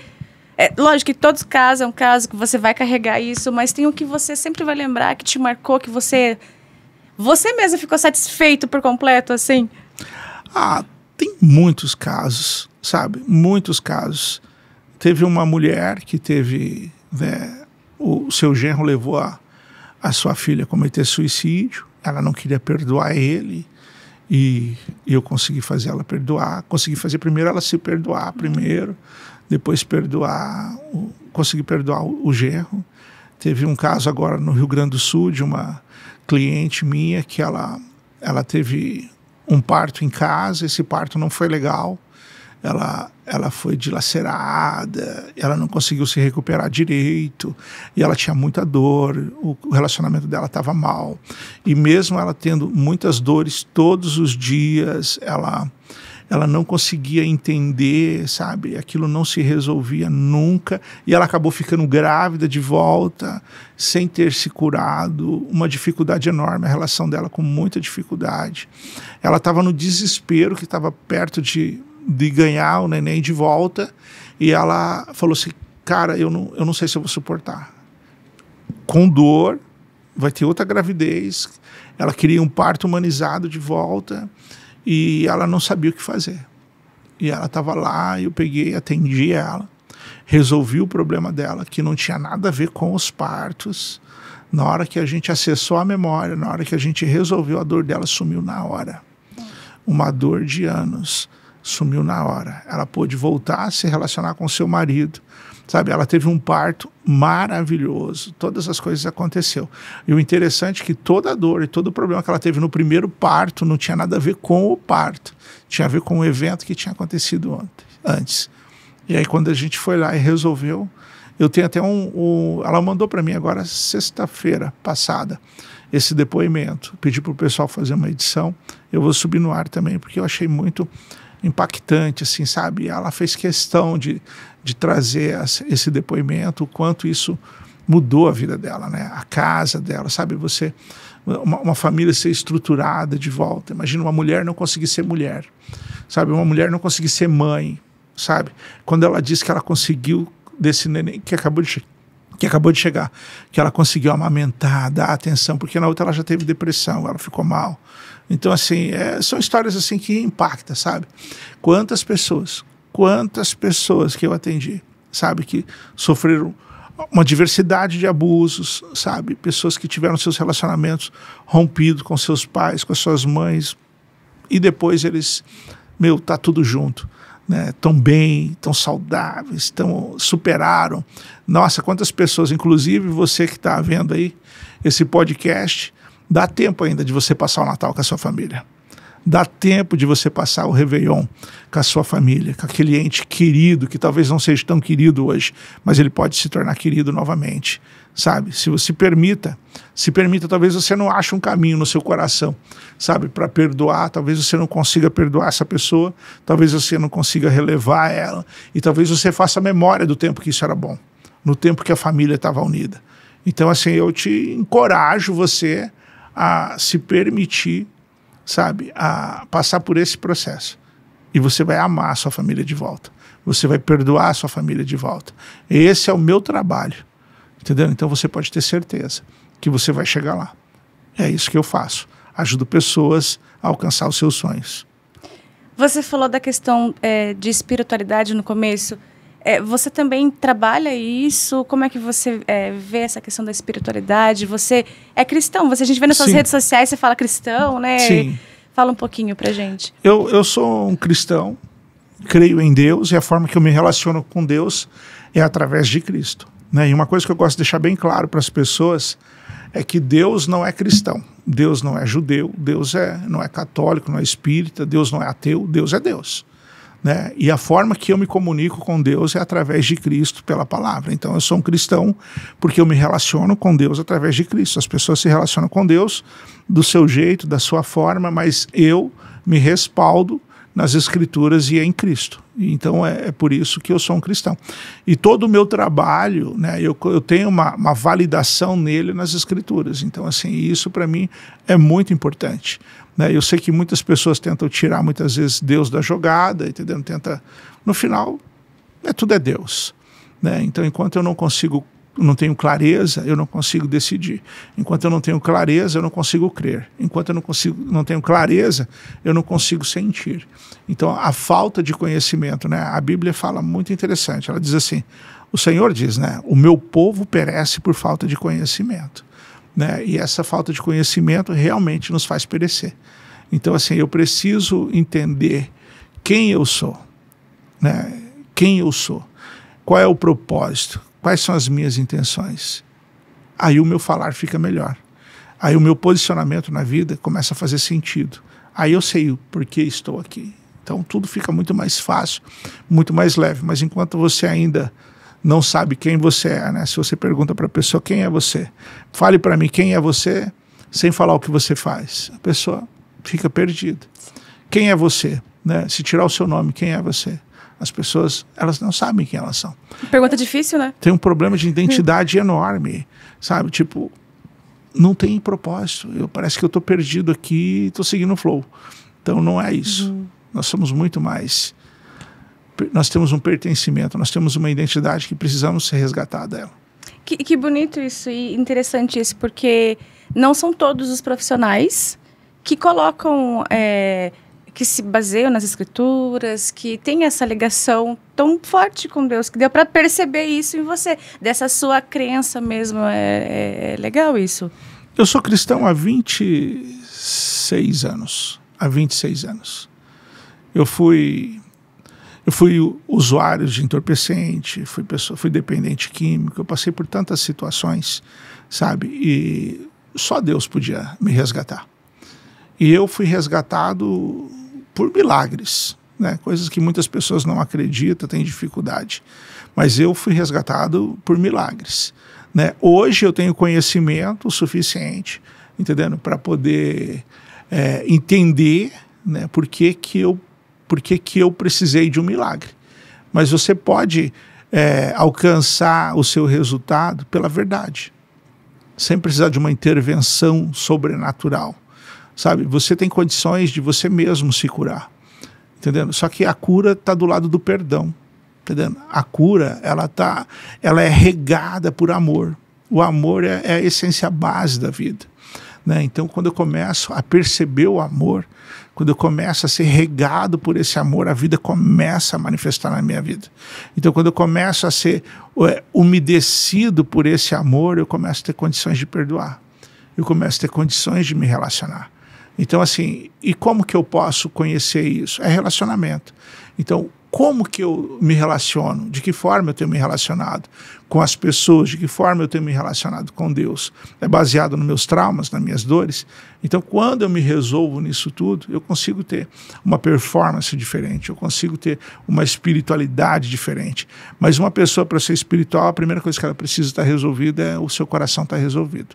lógico que todos os casos é um caso que você vai carregar isso, mas tem um que você sempre vai lembrar, que te marcou, que você mesmo ficou satisfeito por completo, assim? Tem muitos casos, sabe? Muitos casos. Teve uma mulher que teve, né, o seu genro levou a sua filha a cometer suicídio, ela não queria perdoar ele, e eu consegui fazer ela perdoar, consegui fazer primeiro ela se perdoar primeiro, depois consegui perdoar o genro. Teve um caso agora no Rio Grande do Sul de uma cliente minha que ela teve um parto em casa, esse parto não foi legal, ela foi dilacerada, ela não conseguiu se recuperar direito, e ela tinha muita dor, o relacionamento dela estava mal, e mesmo ela tendo muitas dores todos os dias, ela não conseguia entender, sabe, aquilo não se resolvia nunca, e ela acabou ficando grávida de volta, sem ter se curado, uma dificuldade enorme, a relação dela com muita dificuldade. Ela estava no desespero, que estava perto de ganhar o neném de volta, e ela falou assim, cara, eu não sei se eu vou suportar. Com dor, vai ter outra gravidez, ela queria um parto humanizado de volta, e ela não sabia o que fazer. E ela estava lá, eu peguei, atendi ela, resolvi o problema dela, que não tinha nada a ver com os partos. Na hora que a gente acessou a memória, na hora que a gente resolveu, a dor dela sumiu na hora. Uma dor de anos sumiu na hora. Ela pôde voltar a se relacionar com seu marido, sabe? Ela teve um parto maravilhoso, todas as coisas aconteceram. E o interessante é que toda a dor e todo o problema que ela teve no primeiro parto não tinha nada a ver com o parto, tinha a ver com o evento que tinha acontecido antes. E aí quando a gente foi lá e resolveu, eu tenho até ela mandou para mim agora sexta-feira passada esse depoimento, pedi para o pessoal fazer uma edição, eu vou subir no ar também, porque eu achei muito impactante, assim, sabe? Ela fez questão de trazer esse depoimento, o quanto isso mudou a vida dela, né? A casa dela, sabe? Uma família ser estruturada de volta. Imagina uma mulher não conseguir ser mulher, sabe? Uma mulher não conseguir ser mãe, sabe? Quando ela disse que ela conseguiu desse neném que acabou de chegar, que ela conseguiu amamentar, dar atenção, porque na outra ela já teve depressão, ela ficou mal. Então, assim, são histórias assim que impactam, sabe? Quantas pessoas que eu atendi, sabe, que sofreram uma diversidade de abusos, sabe? Pessoas que tiveram seus relacionamentos rompidos com seus pais, com as suas mães, e depois eles, tá tudo junto, né? Tão bem, tão saudáveis, superaram. Nossa, quantas pessoas, inclusive você que está vendo aí esse podcast, dá tempo ainda de você passar o Natal com a sua família. Dá tempo de você passar o Réveillon com a sua família, com aquele ente querido, que talvez não seja tão querido hoje, mas ele pode se tornar querido novamente. sabe? Se permita, talvez você não ache um caminho no seu coração, sabe? Para perdoar, talvez você não consiga perdoar essa pessoa, talvez você não consiga relevar ela, e talvez você faça memória do tempo que isso era bom, no tempo que a família estava unida. Então, assim, eu te encorajo você a se permitir, sabe? A passar por esse processo. E você vai amar a sua família de volta. Você vai perdoar a sua família de volta. Esse é o meu trabalho. Entendeu? Então você pode ter certeza que você vai chegar lá. É isso que eu faço. Ajudo pessoas a alcançar os seus sonhos. Você falou da questão de espiritualidade no começo. Você também trabalha isso? Como é que você vê essa questão da espiritualidade? Você é cristão? A gente vê nas suas redes sociais, você fala cristão, né? Sim. Fala um pouquinho pra gente. Eu sou um cristão, creio em Deus, e a forma que eu me relaciono com Deus é através de Cristo, né? E uma coisa que eu gosto de deixar bem claro para as pessoas é que Deus não é cristão, Deus não é judeu, Deus não é católico, não é espírita, Deus não é ateu, Deus é Deus, né? E a forma que eu me comunico com Deus é através de Cristo, pela palavra. Então eu sou um cristão porque eu me relaciono com Deus através de Cristo. As pessoas se relacionam com Deus do seu jeito, da sua forma, mas eu me respaldo nas Escrituras e em Cristo. Então é por isso que eu sou um cristão. E todo o meu trabalho, né, eu tenho uma validação nele nas Escrituras. Então, assim, isso para mim é muito importante, né? Eu sei que muitas pessoas tentam tirar muitas vezes Deus da jogada, entendeu? No final, tudo é Deus, né? Então, enquanto eu não tenho clareza, eu não consigo decidir. Enquanto eu não tenho clareza, eu não consigo crer. Enquanto eu não tenho clareza, eu não consigo sentir. Então, a falta de conhecimento, né? A Bíblia fala muito interessante. Ela diz assim, o Senhor diz, né? O meu povo perece por falta de conhecimento, né? E essa falta de conhecimento realmente nos faz perecer. Então, assim, eu preciso entender quem eu sou, né? Quem eu sou. Qual é o propósito? Quais são as minhas intenções? Aí o meu falar fica melhor. Aí o meu posicionamento na vida começa a fazer sentido. Aí eu sei o porquê estou aqui. Então tudo fica muito mais fácil, muito mais leve. Mas enquanto você ainda não sabe quem você é, né? Se você pergunta para a pessoa quem é você, fale para mim quem é você, sem falar o que você faz. A pessoa fica perdida. Quem é você? Né? Se tirar o seu nome, quem é você? As pessoas, elas não sabem quem elas são. Pergunta difícil, né? Tem um problema de identidade enorme, sabe? Tipo, não tem propósito. Parece que eu estou perdido aqui e estou seguindo o flow. Então não é isso. Nós somos muito mais. Nós temos um pertencimento, nós temos uma identidade que precisamos ser resgatada dela. Que bonito isso e interessante isso, porque não são todos os profissionais que colocam... que se baseiam nas Escrituras, que tem essa ligação tão forte com Deus, que deu para perceber isso em você, dessa sua crença mesmo. É legal isso. Eu sou cristão há 26 anos. Há 26 anos. Eu fui usuário de entorpecente, fui dependente químico, eu passei por tantas situações, sabe? E só Deus podia me resgatar. E eu fui resgatado por milagres, né? Coisas que muitas pessoas não acreditam, têm dificuldade. Mas eu fui resgatado por milagres, né? Hoje eu tenho conhecimento suficiente, entendendo? Para poder entender, né? Por que eu precisei de um milagre. Mas você pode alcançar o seu resultado pela verdade, sem precisar de uma intervenção sobrenatural. Sabe, você tem condições de você mesmo se curar, entendendo? Só que a cura está do lado do perdão, entendendo? A cura, ela é regada por amor. O amor é a essência base da vida, né? Então, quando eu começo a perceber o amor, quando eu começo a ser regado por esse amor, a vida começa a manifestar na minha vida. Então, quando eu começo a ser umedecido por esse amor, eu começo a ter condições de perdoar. Eu começo a ter condições de me relacionar. Então, assim, e como que eu posso conhecer isso? É relacionamento. Então, como que eu me relaciono, de que forma eu tenho me relacionado com as pessoas, de que forma eu tenho me relacionado com Deus. É baseado nos meus traumas, nas minhas dores. Então, quando eu me resolvo nisso tudo, eu consigo ter uma performance diferente, eu consigo ter uma espiritualidade diferente. Mas uma pessoa, para ser espiritual, a primeira coisa que ela precisa estar resolvida é o seu coração estar resolvido.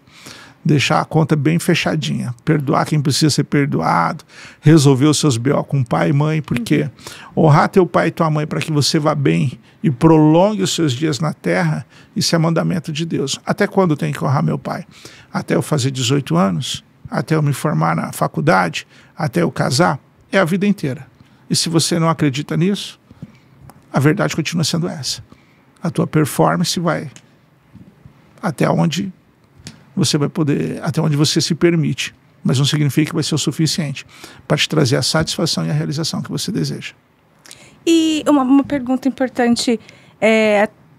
Deixar a conta bem fechadinha, perdoar quem precisa ser perdoado, resolver os seus B.O. com pai e mãe, porque honrar teu pai e tua mãe para que você vá bem e prolongue os seus dias na terra, isso é mandamento de Deus. Até quando eu tenho que honrar meu pai? Até eu fazer 18 anos? Até eu me formar na faculdade? Até eu casar? É a vida inteira. E se você não acredita nisso, a verdade continua sendo essa. A tua performance vai até onde você vai poder, até onde você se permite, mas não significa que vai ser o suficiente para te trazer a satisfação e a realização que você deseja. E uma pergunta importante,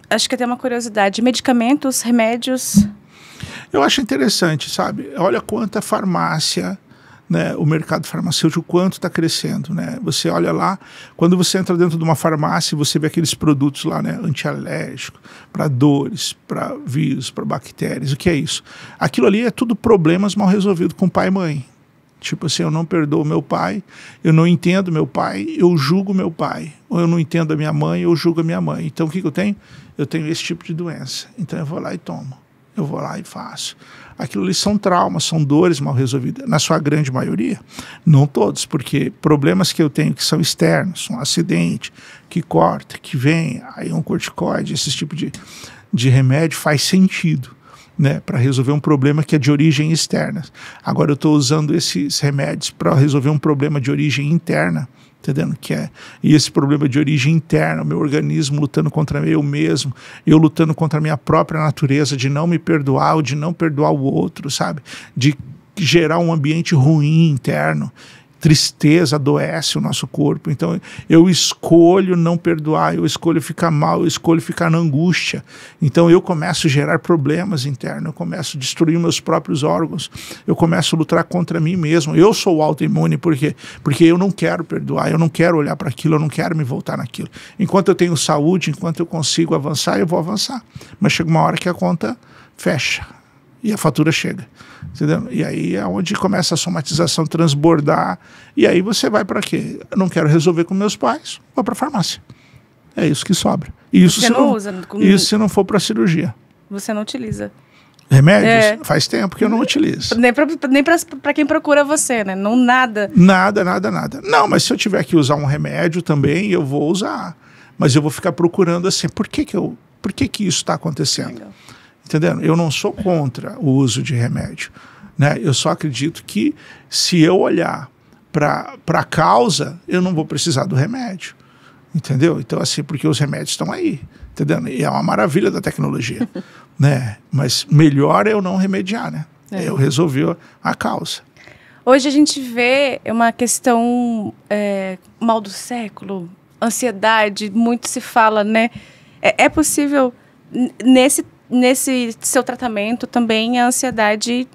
acho que até uma curiosidade, medicamentos, remédios? Eu acho interessante, sabe? Olha quanta farmácia, né, o mercado farmacêutico, quanto está crescendo, né? Você olha lá, quando você entra dentro de uma farmácia, você vê aqueles produtos lá, né, antialérgico, para dores, para vírus, para bactérias. O que é isso? Aquilo ali é tudo problemas mal resolvidos com pai e mãe. Tipo assim, eu não perdoo meu pai, eu não entendo meu pai, eu julgo meu pai. Ou eu não entendo a minha mãe, eu julgo a minha mãe. Então o que eu tenho? Eu tenho esse tipo de doença. Então eu vou lá e tomo. Eu vou lá e faço. Aquilo ali são traumas, são dores mal resolvidas. Na sua grande maioria, não todos, porque problemas que eu tenho que são externos, um acidente que corta, que vem, aí um corticoide, esse tipo de remédio faz sentido, né, para resolver um problema que é de origem externa. Agora eu estou usando esses remédios para resolver um problema de origem interna, entendendo? E esse problema de origem interna, o meu organismo lutando contra eu mesmo, eu lutando contra a minha própria natureza, de não me perdoar ou de não perdoar o outro, sabe? De gerar um ambiente ruim interno. Tristeza adoece o nosso corpo. Então eu escolho não perdoar, eu escolho ficar mal, eu escolho ficar na angústia. Então eu começo a gerar problemas internos, eu começo a destruir meus próprios órgãos, eu começo a lutar contra mim mesmo. Eu sou autoimune, por quê? Porque eu não quero perdoar, eu não quero olhar para aquilo, eu não quero me voltar naquilo. Enquanto eu tenho saúde, enquanto eu consigo avançar, eu vou avançar. Mas chega uma hora que a conta fecha e a fatura chega. Entendeu? E aí é onde começa a somatização transbordar. E aí você vai para quê? Eu não quero resolver com meus pais, vou para a farmácia. É isso que sobra. Isso você não usa? Isso se não for para cirurgia. Você não utiliza? Remédios? Faz tempo que eu não utilizo. Nem para quem procura você, né? Não nada. Nada. Não, mas se eu tiver que usar um remédio também, eu vou usar. Mas eu vou ficar procurando assim, por que isso está acontecendo? Legal. Entendendo? Eu não sou contra o uso de remédio, né? Eu só acredito que se eu olhar para a causa, eu não vou precisar do remédio, entendeu? Então assim, porque os remédios estão aí, entendendo? E é uma maravilha da tecnologia, né? Mas melhor é eu não remediar, né? Eu resolvi a causa. Hoje a gente vê uma questão mal do século, ansiedade, muito se fala, né? É possível nesse seu tratamento também a ansiedade?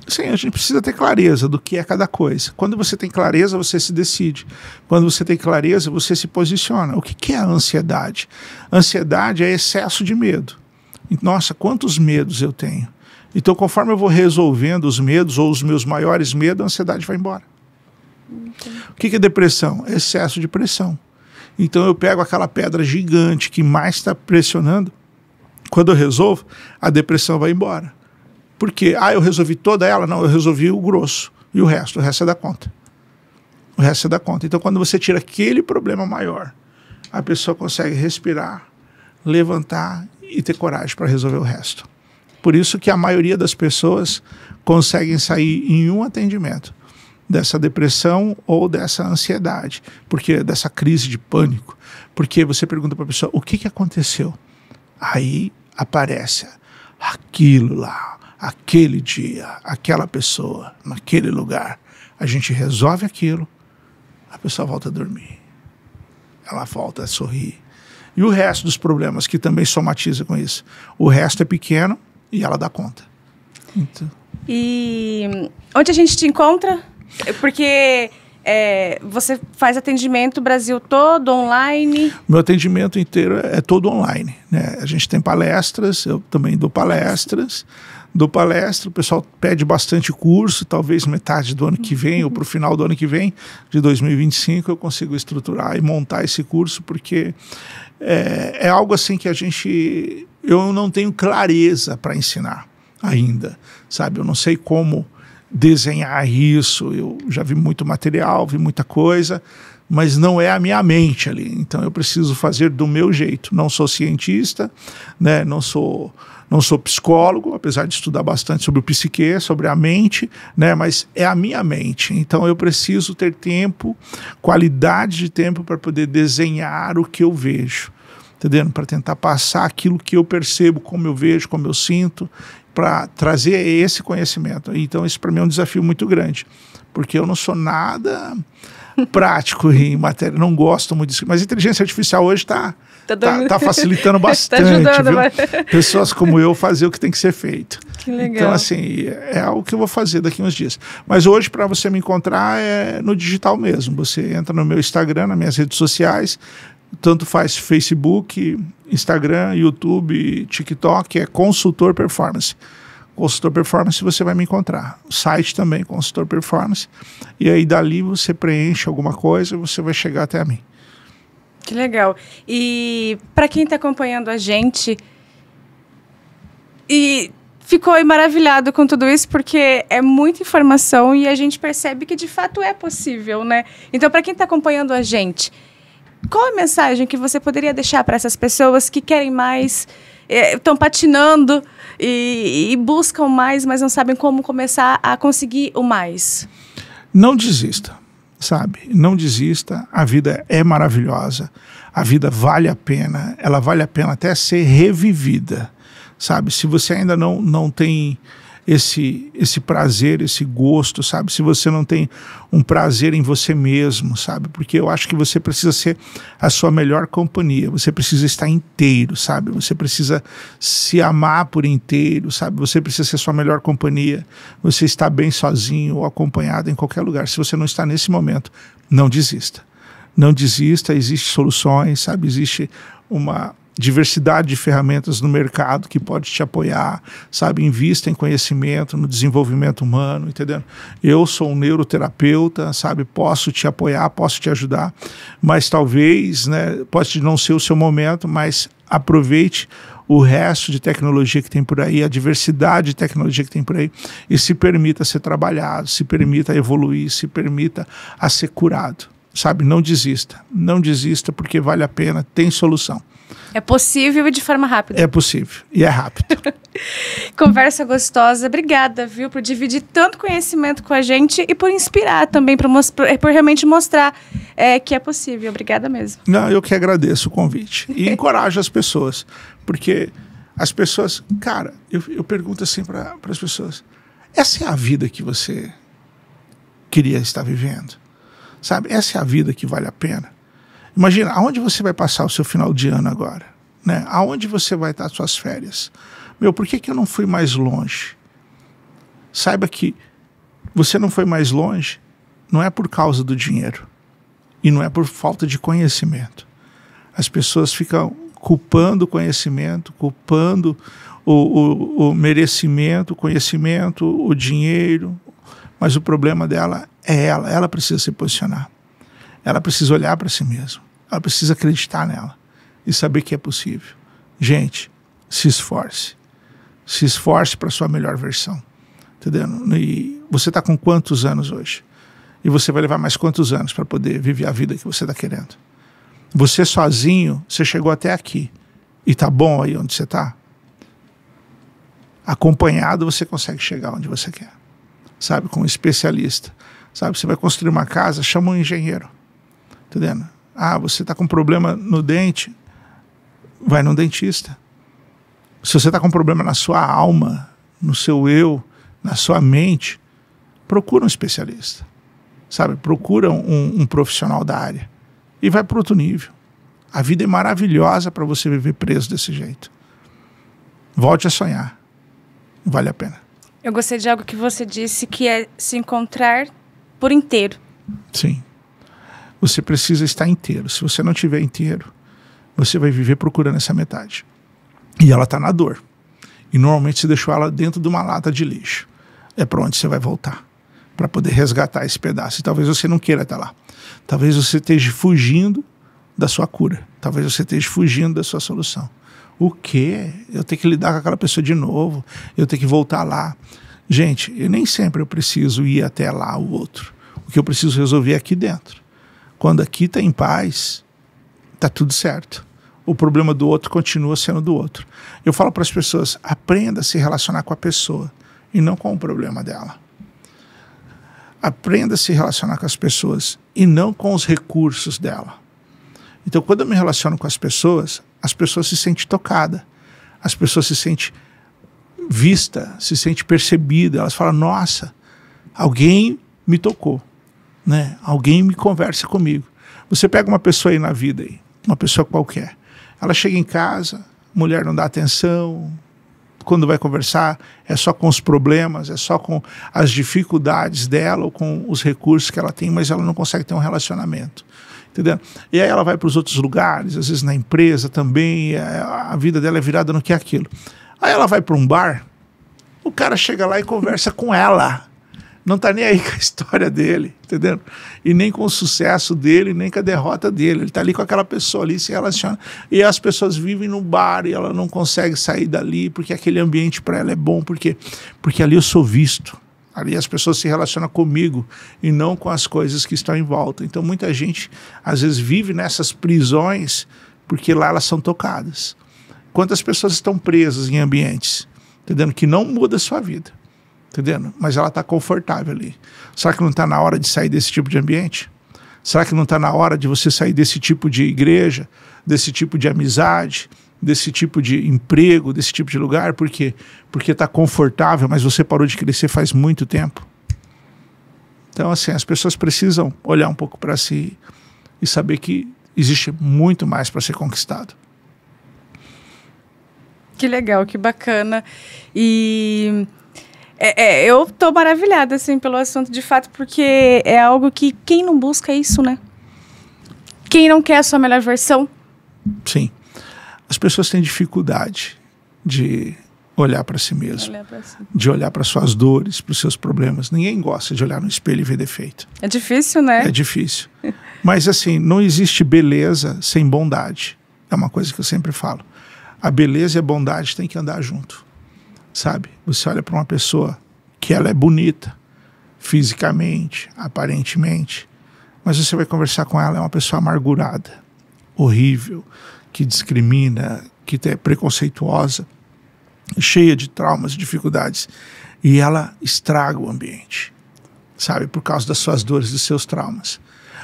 Sim, a gente precisa ter clareza do que é cada coisa. Quando você tem clareza, você se decide. Quando você tem clareza, você se posiciona. O que é a ansiedade? Ansiedade é excesso de medo. Nossa, quantos medos eu tenho. Então, conforme eu vou resolvendo os medos ou os meus maiores medos, a ansiedade vai embora. O que é depressão? Excesso de pressão. Então, eu pego aquela pedra gigante que mais está pressionando. Quando eu resolvo, a depressão vai embora. Por quê? Eu resolvi toda ela? Não, eu resolvi o grosso. E o resto é da conta. O resto é da conta. Então, quando você tira aquele problema maior, a pessoa consegue respirar, levantar e ter coragem para resolver o resto. Por isso que a maioria das pessoas conseguem sair em um atendimento dessa depressão ou dessa ansiedade, porque dessa crise de pânico. Porque você pergunta para a pessoa, o que aconteceu? Aí aparece aquilo lá, aquele dia, aquela pessoa, naquele lugar. A gente resolve aquilo, a pessoa volta a dormir. Ela volta a sorrir. E o resto dos problemas que também somatiza com isso. O resto é pequeno e ela dá conta. Então. E onde a gente te encontra? Porque Você faz atendimento Brasil todo, online? Meu atendimento inteiro é todo online, né? A gente tem palestras, eu também dou palestras. Dou palestra, o pessoal pede bastante curso, talvez metade do ano que vem ou para o final do ano que vem, de 2025, eu consigo estruturar e montar esse curso, porque é algo assim que eu não tenho clareza para ensinar ainda, sabe? Eu não sei como desenhar isso, eu já vi muito material, vi muita coisa, mas não é a minha mente ali, então eu preciso fazer do meu jeito. Não sou cientista, né? Não sou psicólogo, apesar de estudar bastante sobre o psique, sobre a mente, né? Mas é a minha mente. Então eu preciso ter tempo, qualidade de tempo para poder desenhar o que eu vejo, entendendo? Para tentar passar aquilo que eu percebo, como eu vejo, como eu sinto, para trazer esse conhecimento. Então isso para mim é um desafio muito grande, porque eu não sou nada prático em matéria, não gosto muito disso. Mas a inteligência artificial hoje está facilitando bastante, tá ajudando, viu? Pessoas como eu fazer o que tem que ser feito. Que legal. Então, assim, é algo que eu vou fazer daqui uns dias. Mas hoje, para você me encontrar, é no digital mesmo. Você entra no meu Instagram, nas minhas redes sociais, tanto faz Facebook, Instagram, YouTube, TikTok, é Consultor Performance. Consultor Performance, você vai me encontrar. O site também, Consultor Performance. E aí, dali, você preenche alguma coisa e você vai chegar até a mim. Que legal. E para quem está acompanhando a gente e ficou aí maravilhado com tudo isso, porque é muita informação e a gente percebe que de fato é possível, né? Então, para quem está acompanhando a gente, qual a mensagem que você poderia deixar para essas pessoas que querem mais, estão patinando e buscam mais, mas não sabem como começar a conseguir o mais? Não desista. Sabe, não desista, a vida é maravilhosa, a vida vale a pena, ela vale a pena até ser revivida, sabe? Se você ainda não tem esse prazer, esse gosto, sabe? Se você não tem um prazer em você mesmo, sabe? Porque eu acho que você precisa ser a sua melhor companhia, você precisa estar inteiro, sabe? Você precisa se amar por inteiro, sabe? Você precisa ser a sua melhor companhia, você está bem sozinho ou acompanhado em qualquer lugar. Se você não está nesse momento, não desista. Não desista, existem soluções, sabe? Existe uma diversidade de ferramentas no mercado que pode te apoiar, sabe? Invista em conhecimento, no desenvolvimento humano, entendeu? Eu sou um neuroterapeuta, sabe? Posso te apoiar, posso te ajudar, mas talvez, né, pode não ser o seu momento, mas aproveite o resto de tecnologia que tem por aí, a diversidade de tecnologia que tem por aí, e se permita ser trabalhado, se permita evoluir, se permita a ser curado, sabe? Não desista porque vale a pena, tem solução. É possível e de forma rápida. É possível e é rápido. Conversa gostosa. Obrigada, viu, por dividir tanto conhecimento com a gente e por inspirar também, por realmente mostrar que é possível. Obrigada mesmo. Não, eu que agradeço o convite. E encorajo as pessoas, porque as pessoas... Cara, eu pergunto assim para as pessoas, essa é a vida que você queria estar vivendo? Sabe? Essa é a vida que vale a pena? Imagina, aonde você vai passar o seu final de ano agora? Né? Aonde você vai estar as suas férias? Por que eu não fui mais longe? Saiba que você não foi mais longe, não é por causa do dinheiro. E não é por falta de conhecimento. As pessoas ficam culpando o conhecimento, culpando o merecimento, o conhecimento, o dinheiro. Mas o problema dela é ela precisa se posicionar. Ela precisa olhar para si mesma, ela precisa acreditar nela e saber que é possível. Gente, se esforce para a sua melhor versão, entendendo? E você está com quantos anos hoje? E você vai levar mais quantos anos para poder viver a vida que você está querendo? Você sozinho, você chegou até aqui e está bom aí onde você está? Acompanhado você consegue chegar onde você quer, sabe? Com um especialista, sabe? Você vai construir uma casa, chama um engenheiro. Entendendo? Você está com problema no dente, vai num dentista. Se você está com problema na sua alma, no seu eu, na sua mente, procura um especialista, sabe? Procura um profissional da área e vai para outro nível. A vida é maravilhosa para você viver preso desse jeito. Volte a sonhar, vale a pena. Eu gostei de algo que você disse, que é se encontrar por inteiro. Sim. Você precisa estar inteiro. Se você não estiver inteiro, você vai viver procurando essa metade. E ela está na dor. E normalmente você deixou ela dentro de uma lata de lixo. É para onde você vai voltar, para poder resgatar esse pedaço. E talvez você não queira estar lá. Talvez você esteja fugindo da sua cura. Talvez você esteja fugindo da sua solução. O quê? Eu tenho que lidar com aquela pessoa de novo. Eu tenho que voltar lá. Gente, nem sempre eu preciso ir até lá o outro. O que eu preciso resolver é aqui dentro. Quando aqui está em paz, está tudo certo. O problema do outro continua sendo do outro. Eu falo para as pessoas, aprenda a se relacionar com a pessoa e não com o problema dela. Aprenda a se relacionar com as pessoas e não com os recursos dela. Então, quando eu me relaciono com as pessoas se sentem tocadas, as pessoas se sentem vistas, se sentem percebidas, elas falam, nossa, alguém me tocou, né? Alguém me conversa comigo. Você pega uma pessoa aí na vida, aí, uma pessoa qualquer, ela chega em casa, mulher não dá atenção, quando vai conversar é só com os problemas, é só com as dificuldades dela ou com os recursos que ela tem, mas ela não consegue ter um relacionamento. Entendeu? E aí ela vai para os outros lugares, às vezes na empresa também, a vida dela é virada no que é aquilo. Aí ela vai para um bar, o cara chega lá e conversa com ela. Não está nem aí com a história dele, entendeu? E nem com o sucesso dele, nem com a derrota dele. Ele está ali com aquela pessoa ali, se relaciona. E as pessoas vivem no bar e ela não consegue sair dali porque aquele ambiente para ela é bom. Porque ali eu sou visto. Ali as pessoas se relacionam comigo e não com as coisas que estão em volta. Então muita gente às vezes vive nessas prisões porque lá elas são tocadas. Quantas pessoas estão presas em ambientes, entendendo? Que não muda a sua vida, entendendo? Mas ela está confortável ali. Será que não está na hora de sair desse tipo de ambiente? Será que não está na hora de você sair desse tipo de igreja, desse tipo de amizade, desse tipo de emprego, desse tipo de lugar? Por quê? Porque está confortável, mas você parou de crescer faz muito tempo. Então, assim, as pessoas precisam olhar um pouco para si e saber que existe muito mais para ser conquistado. Que legal, que bacana. E eu tô maravilhada, assim, pelo assunto, de fato, porque é algo que quem não busca é isso, né? Quem não quer a sua melhor versão? Sim. As pessoas têm dificuldade de olhar para si mesmo, de olhar para suas dores, para os seus problemas. Ninguém gosta de olhar no espelho e ver defeito. É difícil, né? É difícil. Mas, assim, não existe beleza sem bondade. É uma coisa que eu sempre falo. A beleza e a bondade têm que andar junto, sabe? Você olha para uma pessoa que ela é bonita, fisicamente, aparentemente, mas você vai conversar com ela, é uma pessoa amargurada, horrível, que discrimina, que é preconceituosa, cheia de traumas, dificuldades, e ela estraga o ambiente, sabe? Por causa das suas dores, dos seus traumas.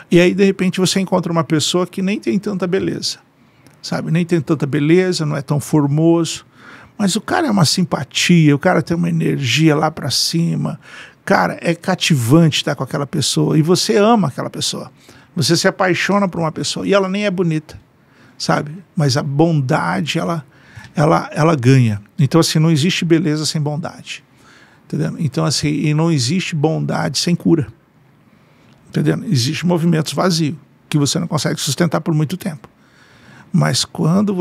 E aí, de repente, você encontra uma pessoa que nem tem tanta beleza, sabe? Nem tem tanta beleza, não é tão formoso, mas o cara é uma simpatia, o cara tem uma energia lá pra cima, cara, é cativante estar com aquela pessoa, e você ama aquela pessoa, você se apaixona por uma pessoa, e ela nem é bonita, sabe? Mas a bondade, ela ganha. Então, assim, não existe beleza sem bondade, entendeu? Então, assim, e não existe bondade sem cura, entendeu? Existem movimentos vazios, que você não consegue sustentar por muito tempo. Mas quando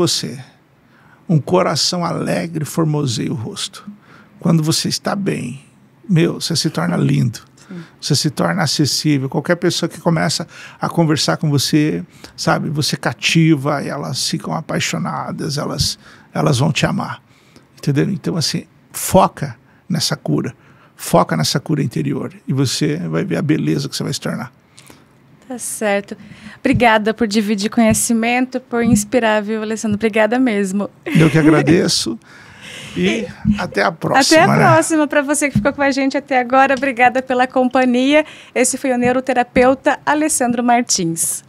um coração alegre formoseia o rosto, quando você está bem, você se torna lindo, sim, você se torna acessível. Qualquer pessoa que começa a conversar com você, sabe, você cativa, e elas ficam apaixonadas, elas vão te amar, entendeu? Então, assim, foca nessa cura interior, e você vai ver a beleza que você vai se tornar. Tá certo. Obrigada por dividir conhecimento, por inspirar, viu, Alessandro? Obrigada mesmo. Eu que agradeço. E até a próxima. Até a próxima. Para você que ficou com a gente até agora, obrigada pela companhia. Esse foi o neuroterapeuta Alessandro Martins.